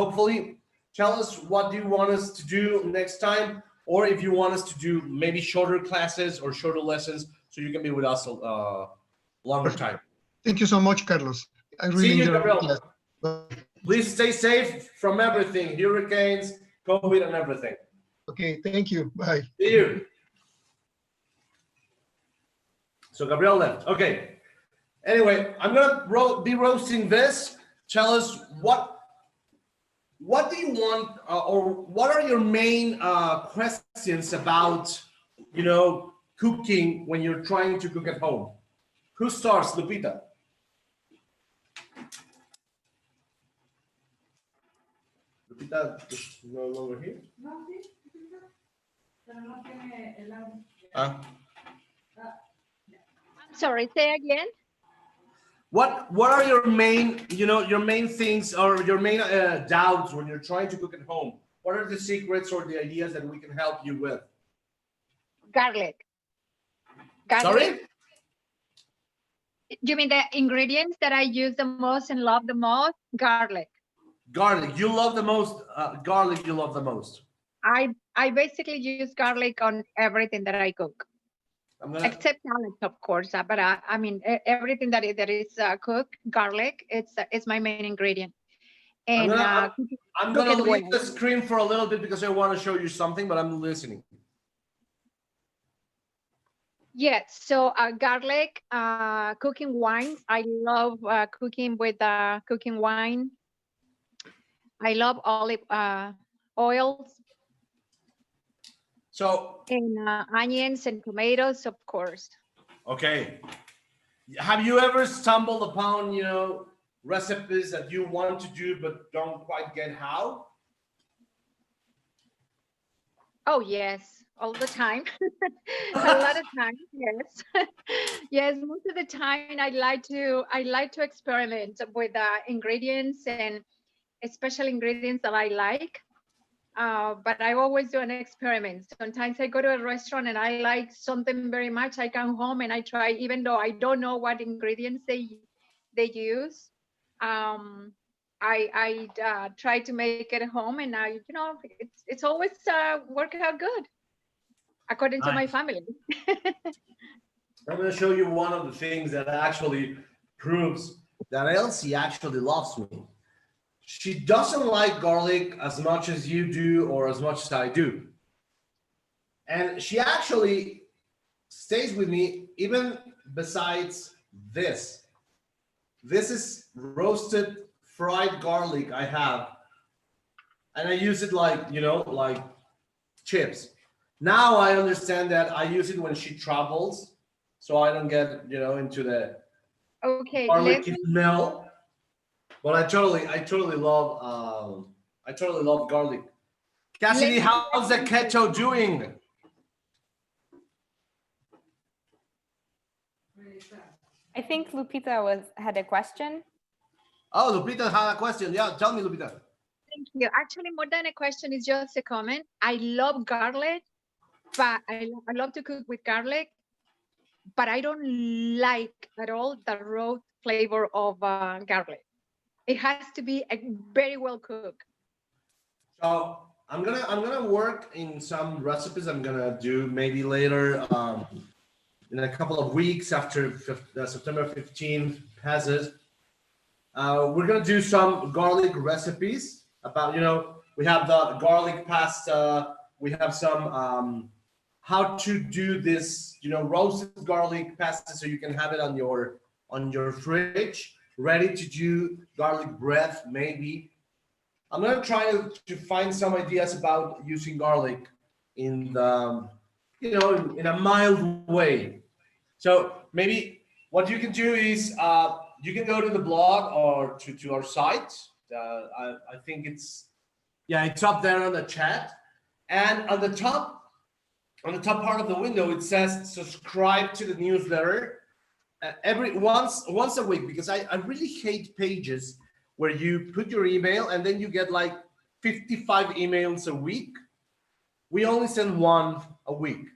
Hopefully, tell us what do you want us to do next time, or if you want us to do maybe shorter classes or shorter lessons so you can be with us a longer time. Thank you so much, Carlos. I really See you, enjoyed the Gabriel. class. Please stay safe from everything, hurricanes, COVID, and everything. Okay, thank you. Bye. See you. So Gabriel left. Okay. Anyway, I'm gonna be roasting this. Tell us what do you want, or what are your main questions about, cooking when you're trying to cook at home? Who starts, Lupita? Lupita is no longer here. Sorry, say again. What are your main, your main things or your main doubts when you're trying to cook at home? What are the secrets or the ideas that we can help you with? Garlic. Sorry? You mean the ingredients that I use the most and love the most? Garlic. Garlic. You love the most. Garlic. You love the most. I basically use garlic on everything that I cook. Except salads, of course, but I mean everything that is cooked, garlic. It's my main ingredient. And I'm gonna leave the screen for a little bit because I want to show you something, but I'm listening. Yes, so garlic, cooking wine. I love cooking with cooking wine. I love olive oils. So, and onions and tomatoes, of course. Okay. Have you ever stumbled upon, recipes that you want to do but don't quite get how? Oh, yes, all the time. A lot of times, yes. Yes, most of the time I like to experiment with ingredients, and special ingredients that I like. But I always do an experiment. Sometimes I go to a restaurant and I like something very much. I come home and I try, even though I don't know what ingredients they use. I try to make it at home, and it's always work out good, according to my family. I'm going to show you one of the things that actually proves that Elsie actually loves me. She doesn't like garlic as much as you do or as much as I do. And she actually stays with me even besides this. This is roasted fried garlic I have. And I use it like chips. Now I understand that I use it when she travels, so I don't get, into the garlicky smell. But I totally love garlic. Cassidy, how's the keto doing? I think Lupita had a question. Oh, Lupita had a question. Yeah, tell me, Lupita. Thank you. Actually, more than a question, it's just a comment. I love garlic, but I love to cook with garlic, but I don't like at all the raw flavor of garlic. It has to be very well cooked. So I'm gonna work in some recipes I'm gonna do maybe later, in a couple of weeks after September 15th passes. We're gonna do some garlic recipes about, we have the garlic pasta. We have some how to do this, roasted garlic pasta so you can have it on your fridge, ready to do garlic bread maybe. I'm gonna try to find some ideas about using garlic in the, in a mild way. So maybe what you can do is you can go to the blog or to our site. I think it's up there on the chat, and on the top part of the window it says subscribe to the newsletter every once a week, because I really hate pages where you put your email and then you get like 55 emails a week. We only send one a week,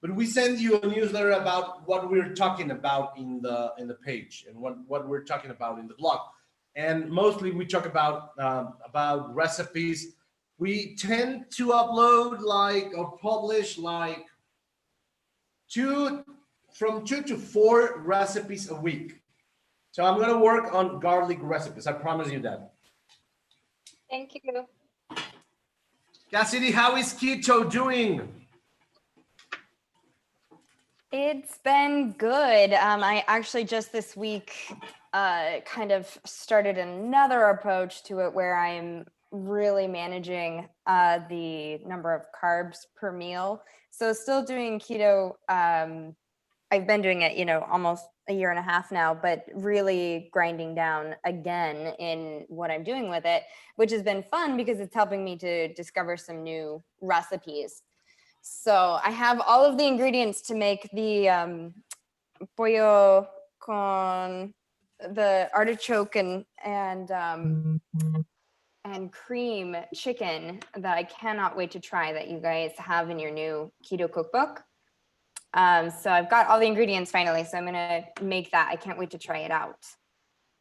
but we send you a newsletter about what we're talking about in the page and what we're talking about in the blog. And mostly we talk about recipes. We tend to upload or publish from 2 to 4 recipes a week. So I'm gonna work on garlic recipes. I promise you that. Thank you. Cassidy, how is keto doing? It's been good. I actually just this week kind of started another approach to it where I'm really managing the number of carbs per meal. So still doing keto. I've been doing it, almost a year and a half now, but really grinding down again in what I'm doing with it, which has been fun because it's helping me to discover some new recipes. So I have all of the ingredients to make the pollo con the artichoke and cream chicken that I cannot wait to try, that you guys have in your new keto cookbook. So I've got all the ingredients finally, so I'm gonna make that. I can't wait to try it out.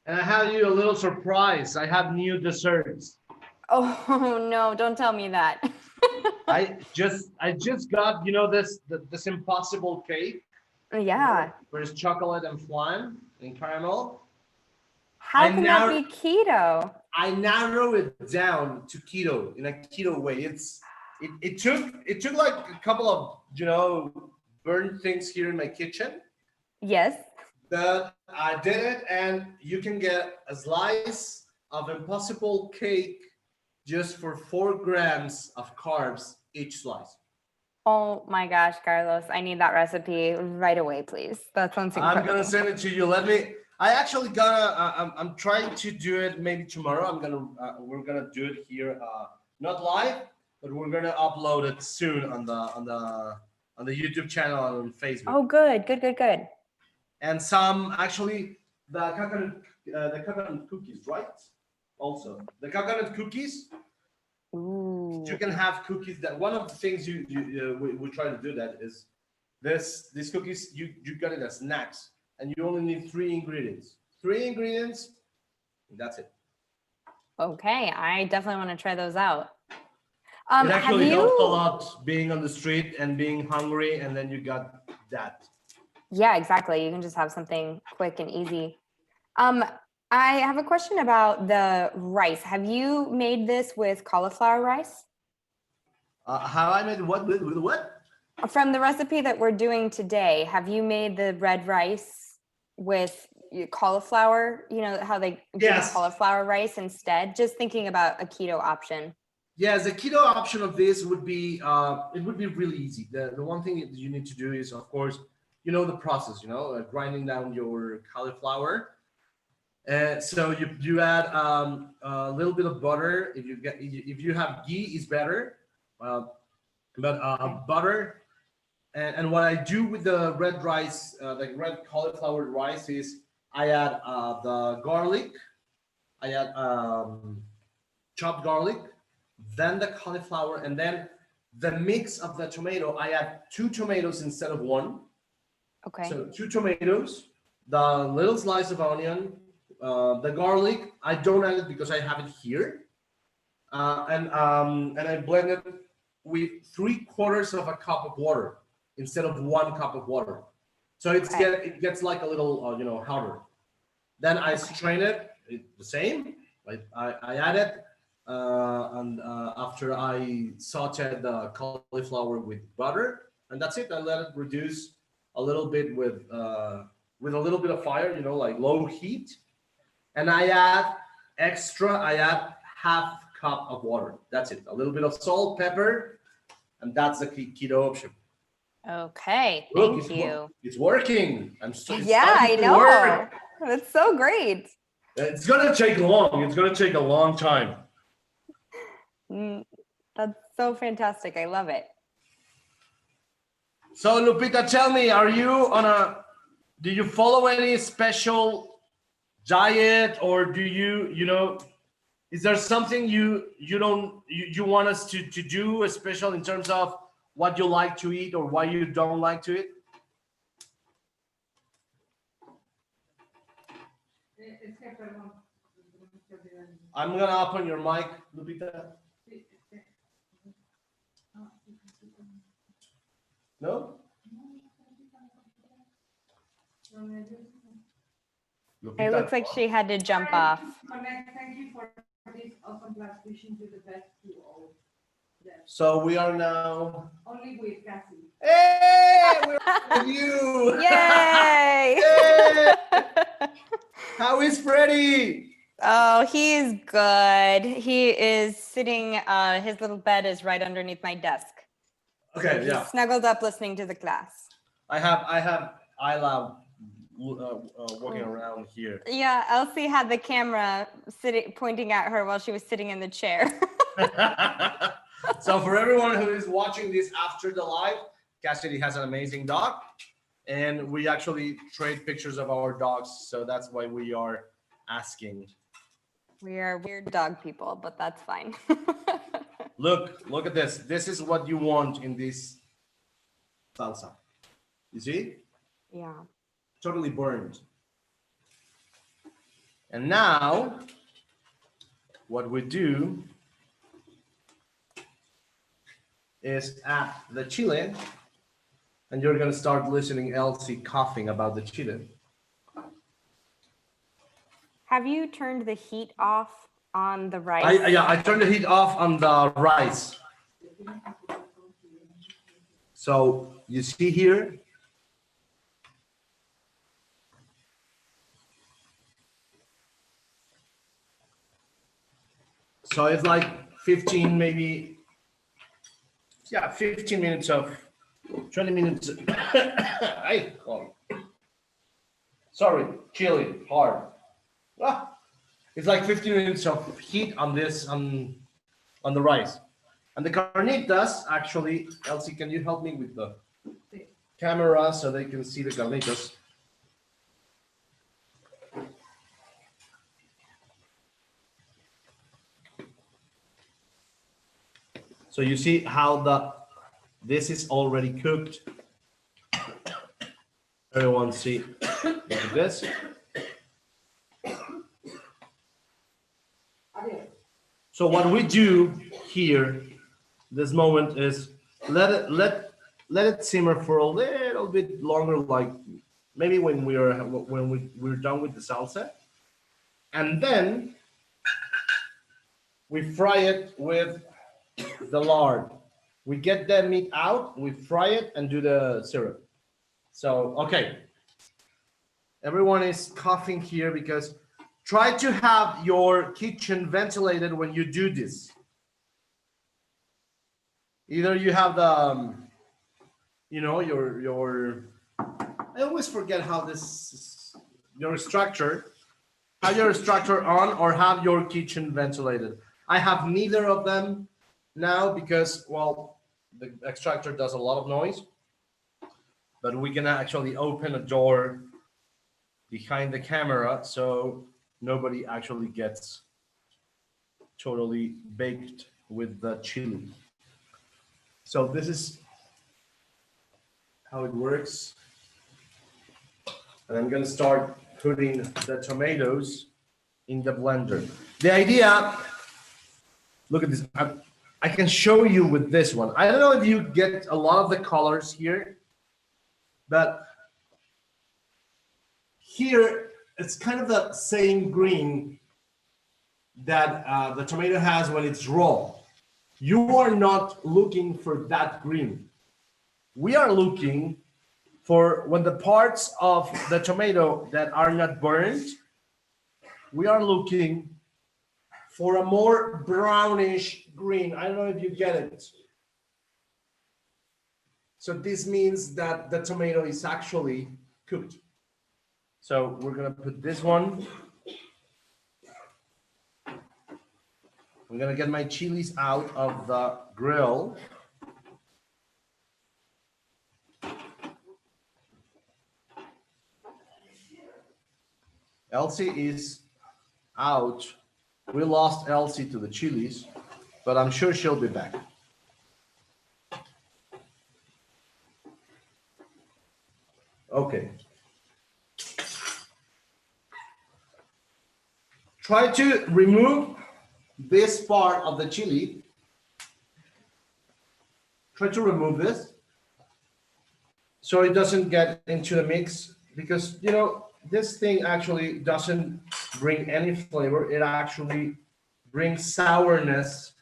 And I have you a little surprise. I have new desserts. Oh no, don't tell me that. I just got, this impossible cake. Yeah. There's chocolate and flan and caramel. How can that be keto? I narrow it down to keto in a keto way. It took like a couple of, burnt things here in my kitchen. Yes. But I did it, and you can get a slice of impossible cake just for 4 grams of carbs each slice. Oh my gosh, Carlos, I need that recipe right away, please. That sounds incredible. I'm gonna send it to you. I'm trying to do it maybe tomorrow. We're gonna do it here, not live, but we're gonna upload it soon on the YouTube channel and on Facebook. Oh, good. And some, actually, the coconut cookies, right? Also, the coconut cookies. Ooh. You can have cookies. That one of the things we try to do that is these cookies. You got it as snacks, and you only need 3 ingredients. 3 ingredients. And that's it. Okay, I definitely want to try those out. It actually helps a lot being on the street and being hungry, and then you got that. Yeah, exactly. You can just have something quick and easy. I have a question about the rice. Have you made this with cauliflower rice? How I made what with what? From the recipe that we're doing today, have you made the red rice with cauliflower? You know how they do the cauliflower rice instead? Just thinking about a keto option. Yes, the keto option of this would be really easy. The one thing that you need to do is, of course, the process. Grinding down your cauliflower. So you add a little bit of butter. If you have ghee, is better. But butter. And what I do with the red rice, the red cauliflower rice, is I add the garlic. I add chopped garlic, then the cauliflower, and then the mix of the tomato. I add 2 tomatoes instead of 1. Okay. So 2 tomatoes, the little slice of onion, the garlic. I don't add it because I have it here, and I blend it with 3/4 of a cup of water instead of 1 cup of water. So it gets like a little harder. Then I strain it. The same. I add it, and after I sauteed the cauliflower with butter, and that's it. I let it reduce a little bit with a little bit of fire, like low heat. And I add half cup of water. That's it. A little bit of salt, pepper, and that's the keto option. Okay, Look, thank you. It's working. It's Yeah, I starting to know. work. That's so great. It's gonna take long. It's gonna take a long time. That's so fantastic. I love it. So Lupita, tell me, do you follow any special diet, or do you is there something you want us to do, special in terms of what you like to eat or what you don't like to eat? I'm gonna open your mic, Lupita. No? It looks like she had to jump off. Thank you for this awesome class. Wishing you the best to all. Yes. So we are now. Only with Cassie. Hey, we're with you. Yay! Hey! How is Freddie? Oh, he's good. He is sitting, his little bed is right underneath my desk. Okay, He's yeah. snuggled up listening to the class. I have Isla walking around here. Yeah, Elsie had the camera pointing at her while she was sitting in the chair. So for everyone who is watching this after the live, Cassidy has an amazing dog, and we actually trade pictures of our dogs, so that's why we are asking. We are weird dog people, but that's fine. Look at this. This is what you want in this salsa. You see? Yeah. Totally burned. And now, what we do is add the chile, and you're gonna start listening Elsie coughing about the chile. Have you turned the heat off on the rice? I turned the heat off on the rice. So you see here, so it's like 15, maybe, 15 minutes of, 20 minutes. Sorry, chili, hard. It's like 15 minutes of heat on this, on the rice. And the carnitas, actually, Elsie, can you help me with the camera so they can see the carnitas? So you see how this is already cooked. Everyone see, look at this. So what we do here, this moment, is let it simmer for a little bit longer, like maybe when we're done with the salsa, and then we fry it with the lard. We get the meat out, we fry it, and do the syrup. So okay, everyone is coughing here because try to have your kitchen ventilated when you do this. Either you have the, your, I always forget how this is, your structure, have your structure on or have your kitchen ventilated. I have neither of them now because, well, the extractor does a lot of noise, but we can actually open a door behind the camera so nobody actually gets totally baked with the chili. So this is how it works. And I'm gonna start putting the tomatoes in the blender. The idea, look at this. I can show you with this one. I don't know if you get a lot of the colors here, but here it's kind of the same green that the tomato has when it's raw. You are not looking for that green. We are looking for when the parts of the tomato that are not burned, we are looking for a more brownish green. I don't know if you get it. So this means that the tomato is actually cooked. So we're gonna put this one. I'm gonna get my chilies out of the grill. Elsie is out. We lost Elsie to the chilies, but I'm sure she'll be back. Okay. Try to remove this part of the chili. Try to remove this so it doesn't get into the mix, because you know this thing actually doesn't bring any flavor. It actually brings sourness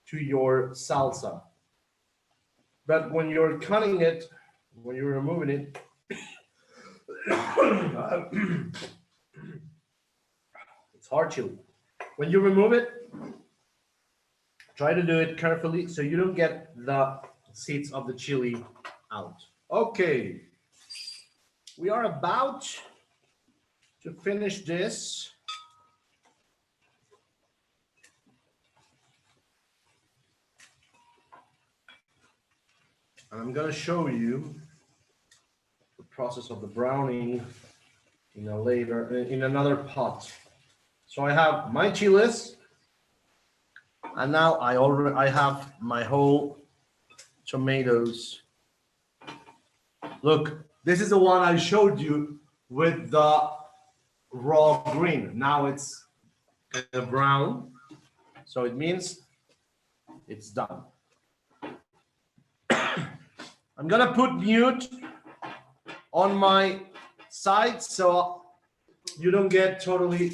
to your salsa. But when you're cutting it, when you're removing it, it's hard chili. When you remove it, try to do it carefully so you don't get the seeds of the chili out. Okay, we are about to finish this. And I'm gonna show you the process of the browning in another pot. So I have my chiles, and now I have my whole tomatoes. Look, this is the one I showed you with the raw green. Now it's kind of brown, so it means it's done. I'm gonna put mute on my side so you don't get totally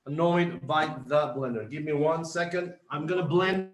annoyed by the blender. Give me 1 second. I'm gonna blend.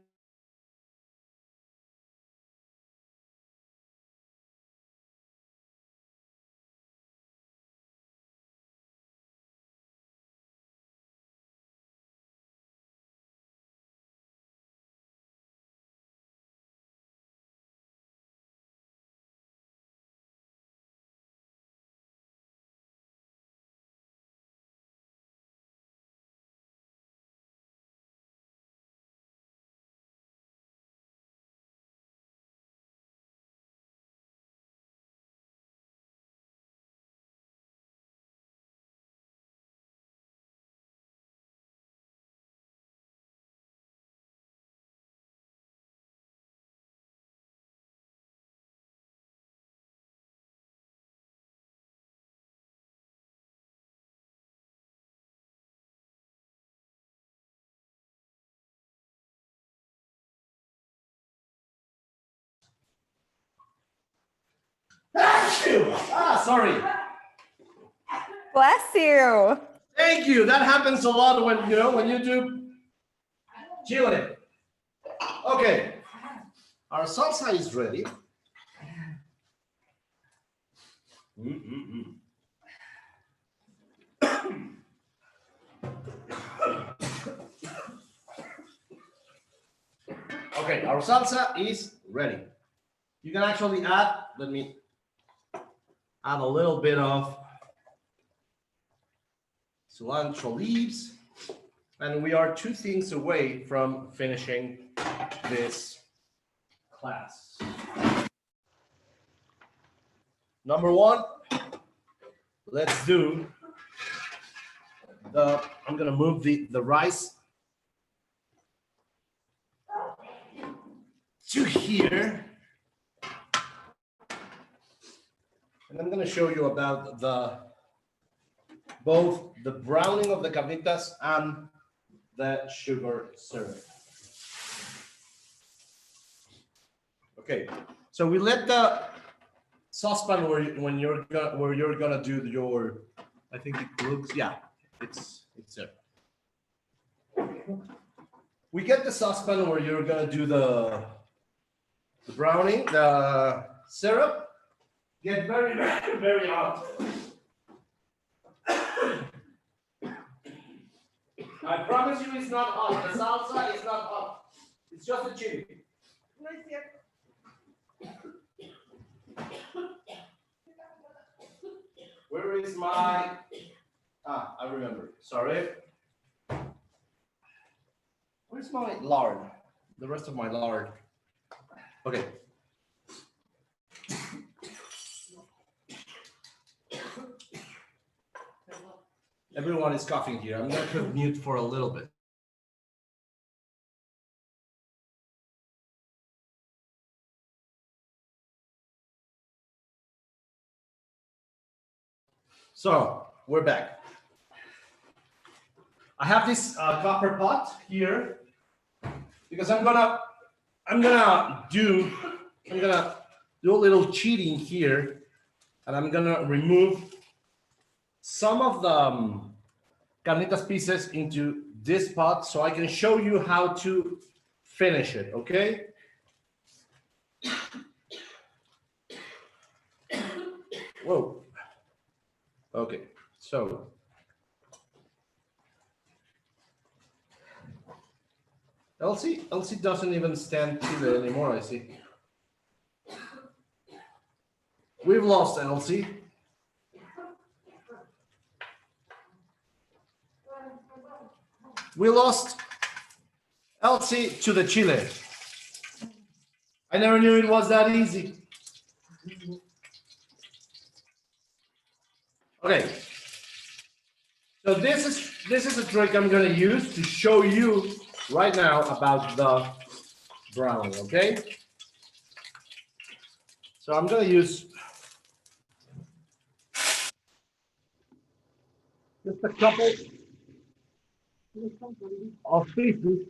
Sorry. Bless you. Thank you. That happens a lot when you do chili. Okay, our salsa is ready. Okay, our salsa is ready. You can actually add, let me add a little bit of cilantro leaves, and we are 2 things away from finishing this class. Number 1, let's do I'm gonna move the rice to here. And I'm gonna show you about both the browning of the carnitas and the sugar syrup. Okay, so we let the saucepan where you're gonna do your, I think it looks, yeah, it's there. We get the saucepan where you're gonna do the browning, the syrup. Get very, very, very hot. I promise you it's not hot. The salsa is not hot. It's just the chili. Where is my... Ah, I remember. Sorry. Where's my lard? The rest of my lard. Okay. Everyone is coughing here. I'm going to put mute for a little bit. So we're back. I have this copper pot here because I'm gonna do a little cheating here, and I'm gonna remove some of the carnitas pieces into this pot so I can show you how to finish it. Okay. Whoa. Okay, so Elsie doesn't even stand Chile anymore, I see. We've lost Elsie. We lost Elsie to the Chile. I never knew it was that easy. Okay. So this is a trick I'm going to use to show you right now about the brownie, okay? So I'm going to use just a couple of pieces,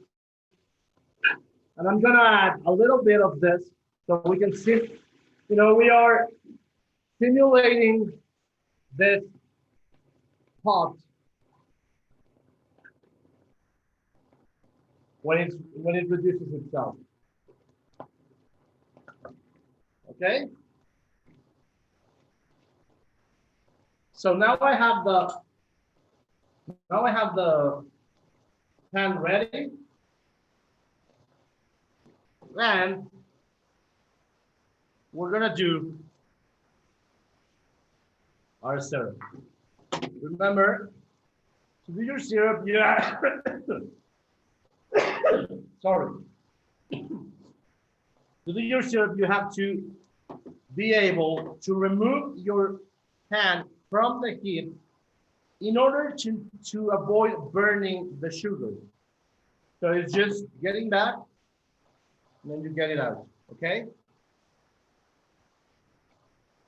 and I'm going to add a little bit of this so we can see, you know, we are simulating this pot when it reduces itself. Okay. So now I have the pan ready, and we're gonna do our syrup. Remember, to do your syrup, you have sorry. To do your syrup, you have to be able to remove your hand from the heat in order to avoid burning the sugar. So it's just getting back, and then you get it out, okay?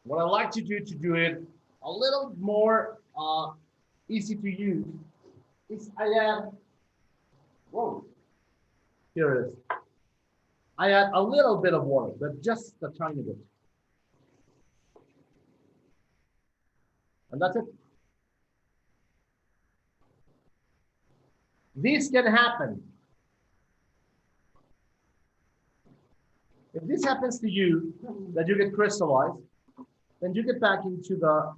What I like to do it a little more easy to use is I add, whoa, here it is. I add a little bit of water, but just a tiny bit. And that's it. This can happen. If this happens to you, that you get crystallized, then you get back into the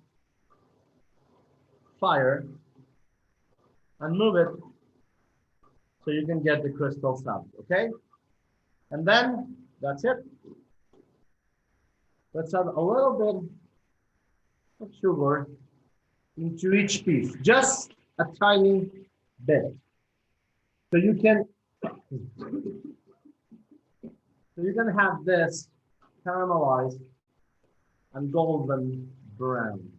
fire and move it so you can get the crystals out, okay? And then that's it. Let's add a little bit of sugar into each piece, just a tiny bit. So you can have this caramelized and golden brown.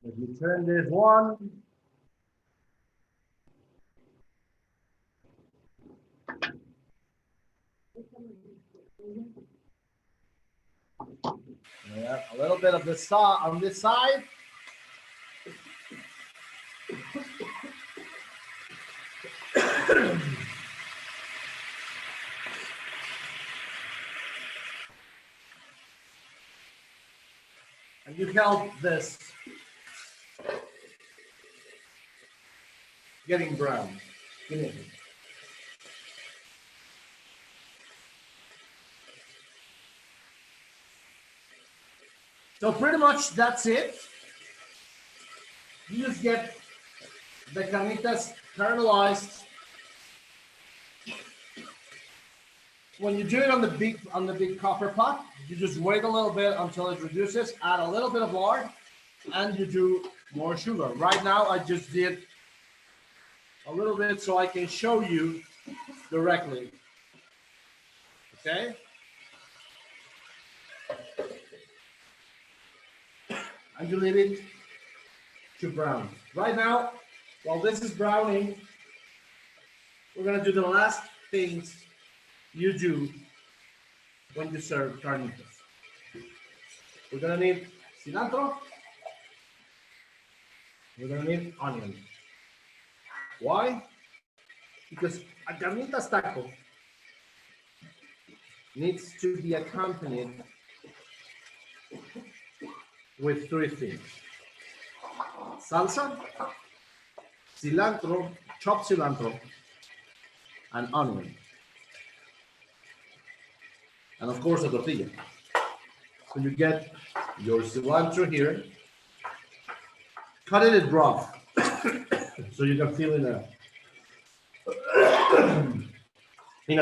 If you turn this one, yeah, a little bit of the sauce on this side. And you help this getting brown. So pretty much that's it. You just get the carnitas caramelized. When you do it on the big copper pot, you just wait a little bit until it reduces, add a little bit of lard, and you do more sugar. Right now, I just did a little bit so I can show you directly. Okay? And you leave it to brown. Right now, while this is browning, we're gonna do the last things you do when you serve carnitas. We're gonna need cilantro. We're gonna need onion. Why? Because a carnitas taco needs to be accompanied with three things: salsa, cilantro, chopped cilantro, and onion. And of course a tortilla. So you get your cilantro here, cut it rough, so you can feel in a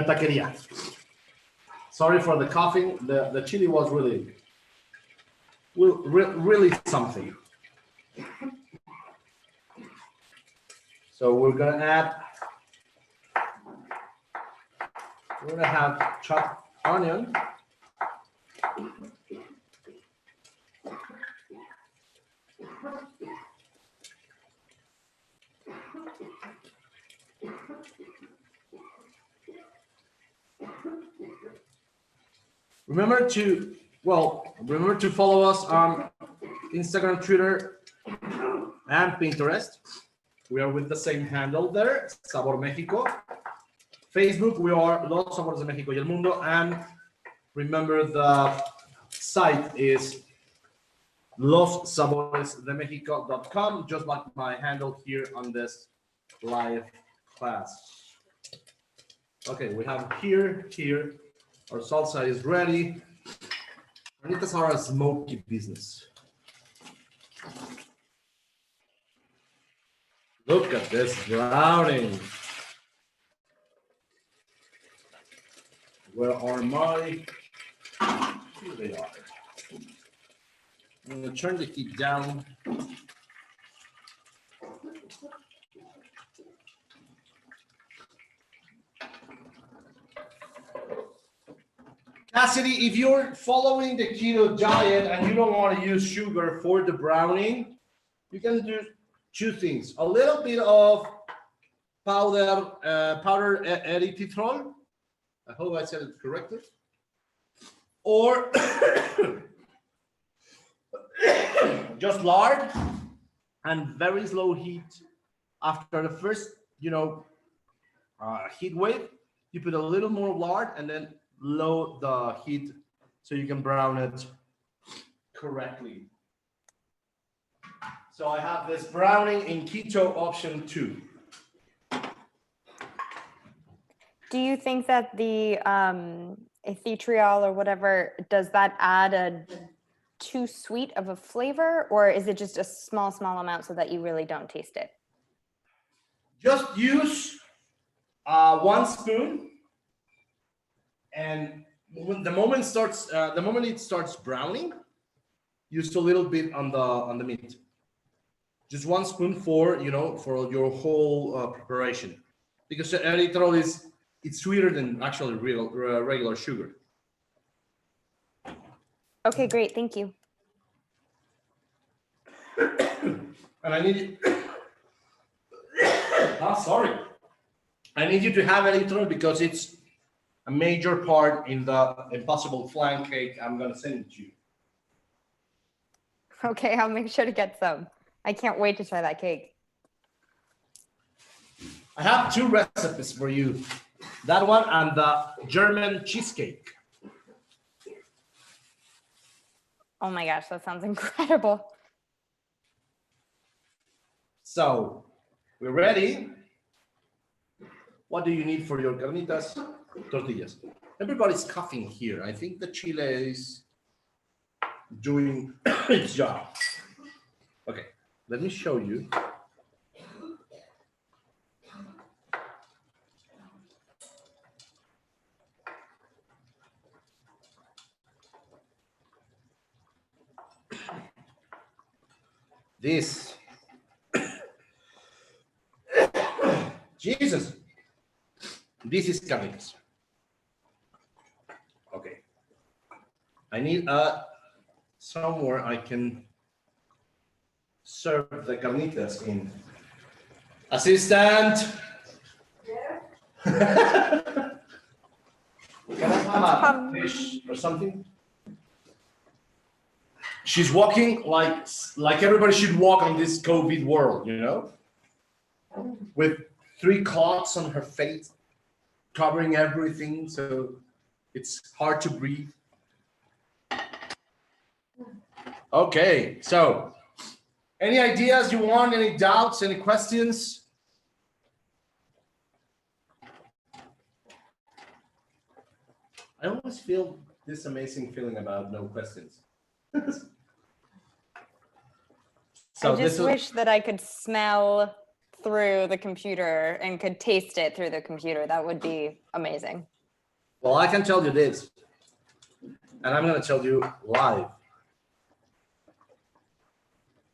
taqueria. Sorry for the coughing. The chili was really something. So we're gonna have chopped onion. Remember to follow us on Instagram, Twitter, and Pinterest. We are with the same handle there, Sabor Mexico. Facebook, we are Los Sabores de México y el Mundo. And remember, the site is lossaboresdemexico.com, just like my handle here on this live class. Okay, we have here. Our salsa is ready. Carnitas are a smoky business. Look at this browning. Where are my? Here they are. I'm going to turn the heat down. Cassidy, if you're following the keto diet and you don't want to use sugar for the browning, you can do two things: a little bit of powdered erythritol. I hope I said it correctly. Or just lard and very slow heat. After the first, heat wave, you put a little more lard and then low the heat so you can brown it correctly. So I have this browning in keto option 2. Do you think that the erythritol or whatever, does that add a too sweet of a flavor, or is it just a small amount so that you really don't taste it? Just use 1 spoon, and the moment it starts browning, use a little bit on the meat. Just 1 spoon for your whole preparation, because erythritol it's sweeter than actually regular sugar. Okay, great, thank you. And I need you. I need you to have erythritol because it's a major part in the impossible flan cake I'm gonna send it to you. Okay, I'll make sure to get some. I can't wait to try that cake. I have 2 recipes for you. That one and the German cheesecake. Oh my gosh, that sounds incredible. So We're ready. What do you need for your carnitas? Tortillas. Everybody's coughing here. I think the Chile is doing its job. Okay, let me show you. This. Jesus. This is carnitas. Okay. I need somewhere I can serve the carnitas in. Assistant. Can I have a fish or something? She's walking like everybody should walk on this COVID world, you know, with 3 cloths on her face, covering everything, so it's hard to breathe. Okay, so any ideas you want, any doubts, any questions? I always feel this amazing feeling about no questions. So I just wish that I could smell through the computer and could taste it through the computer. That would be amazing. Well, I can tell you this, and I'm going to tell you live.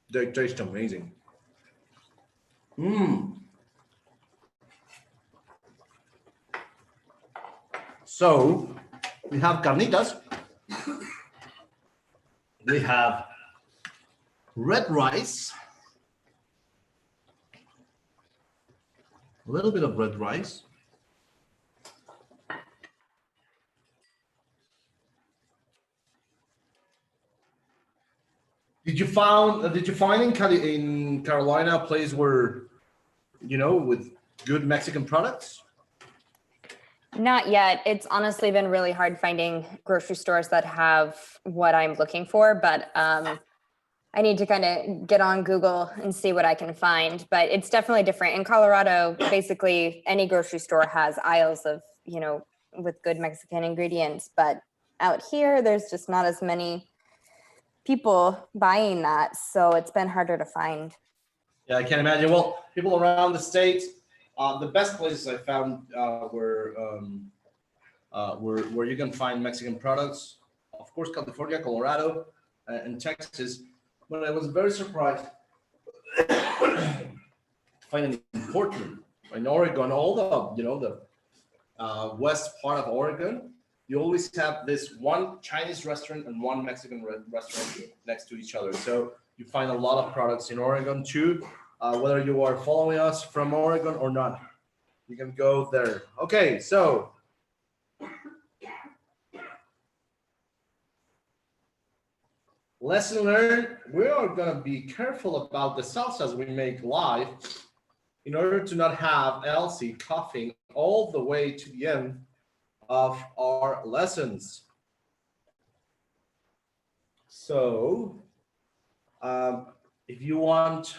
They taste amazing. So we have carnitas. We have red rice. A little bit of red rice. Did you find in Carolina a place where, you know, with good Mexican products? Not yet. It's honestly been really hard finding grocery stores that have what I'm looking for, but I need to kind of get on Google and see what I can find. But it's definitely different. In Colorado, basically any grocery store has aisles of, you know, with good Mexican ingredients. But out here, there's just not as many people buying that. So it's been harder to find. Yeah, I can imagine. Well, people around the States, the best places I found were where you can find Mexican products. Of course, California, Colorado, and Texas. But I was very surprised finding in Portland, in Oregon, all the, you know, the west part of Oregon. You always have this one Chinese restaurant and one Mexican restaurant next to each other. So you find a lot of products in Oregon too. Whether you are following us from Oregon or not, you can go there. Okay, so lesson learned. We are gonna be careful about the salsas we make live in order to not have Elsie coughing all the way to the end of our lessons. So if you want,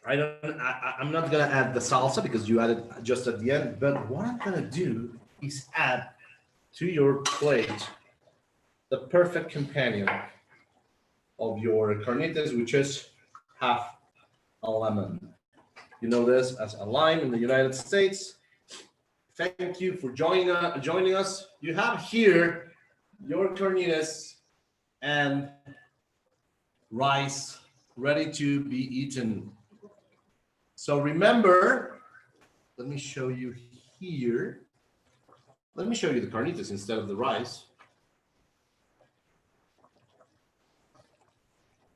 I'm not gonna add the salsa because you added just at the end, but what I'm gonna do is add to your plate the perfect companion of your carnitas, which is half a lemon. You know this as a lime in the United States. Thank you for joining us. You have here your carnitas and rice ready to be eaten. So remember, let me show you here. Let me show you the carnitas instead of the rice.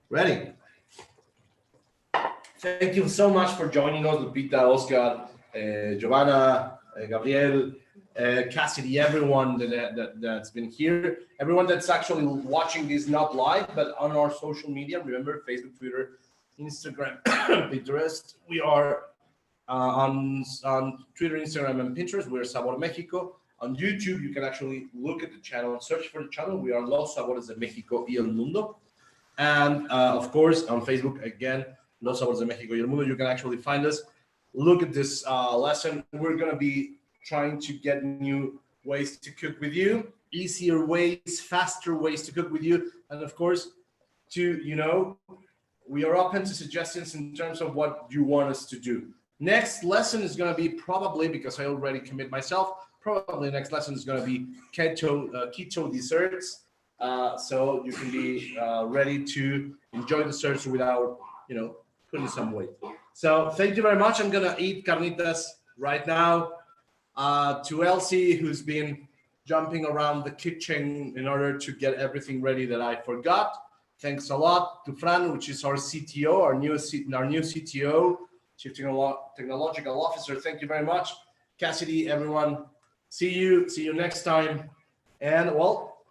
Ready? Thank you so much for joining us, Lupita, Oscar, Giovanna, Gabriel, Cassidy, everyone that's been here, everyone that's actually watching this not live, but on our social media. Remember, Facebook, Twitter, Instagram, Pinterest. We are on Twitter, Instagram, and Pinterest. We're Sabor Mexico. On YouTube, you can actually look at the channel, search for the channel. We are Los Sabores de Mexico y el Mundo. And of course, on Facebook, again, Los Sabores de México y el Mundo, you can actually find us. Look at this lesson. We're going to be trying to get new ways to cook with you, easier ways, faster ways to cook with you. And of course, we are open to suggestions in terms of what you want us to do. Next lesson is going to be probably, because I already commit myself, probably next lesson is going to be keto desserts. So you can be ready to enjoy desserts without, putting some weight. So thank you very much. I'm going to eat carnitas right now. To Elsie, who's been jumping around the kitchen in order to get everything ready that I forgot. Thanks a lot. To Fran, which is our CTO, our new CTO, Chief Technological Officer. Thank you very much. Cassidy, everyone. See you next time. And well,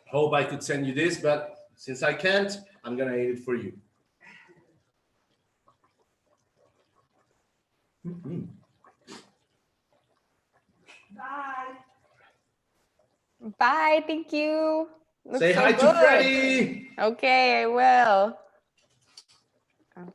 hope I could send you this, but since I can't, I'm gonna eat it for you. Bye. Bye. Thank you. Looks Say so hi good. to Freddie. Okay, I will. Okay.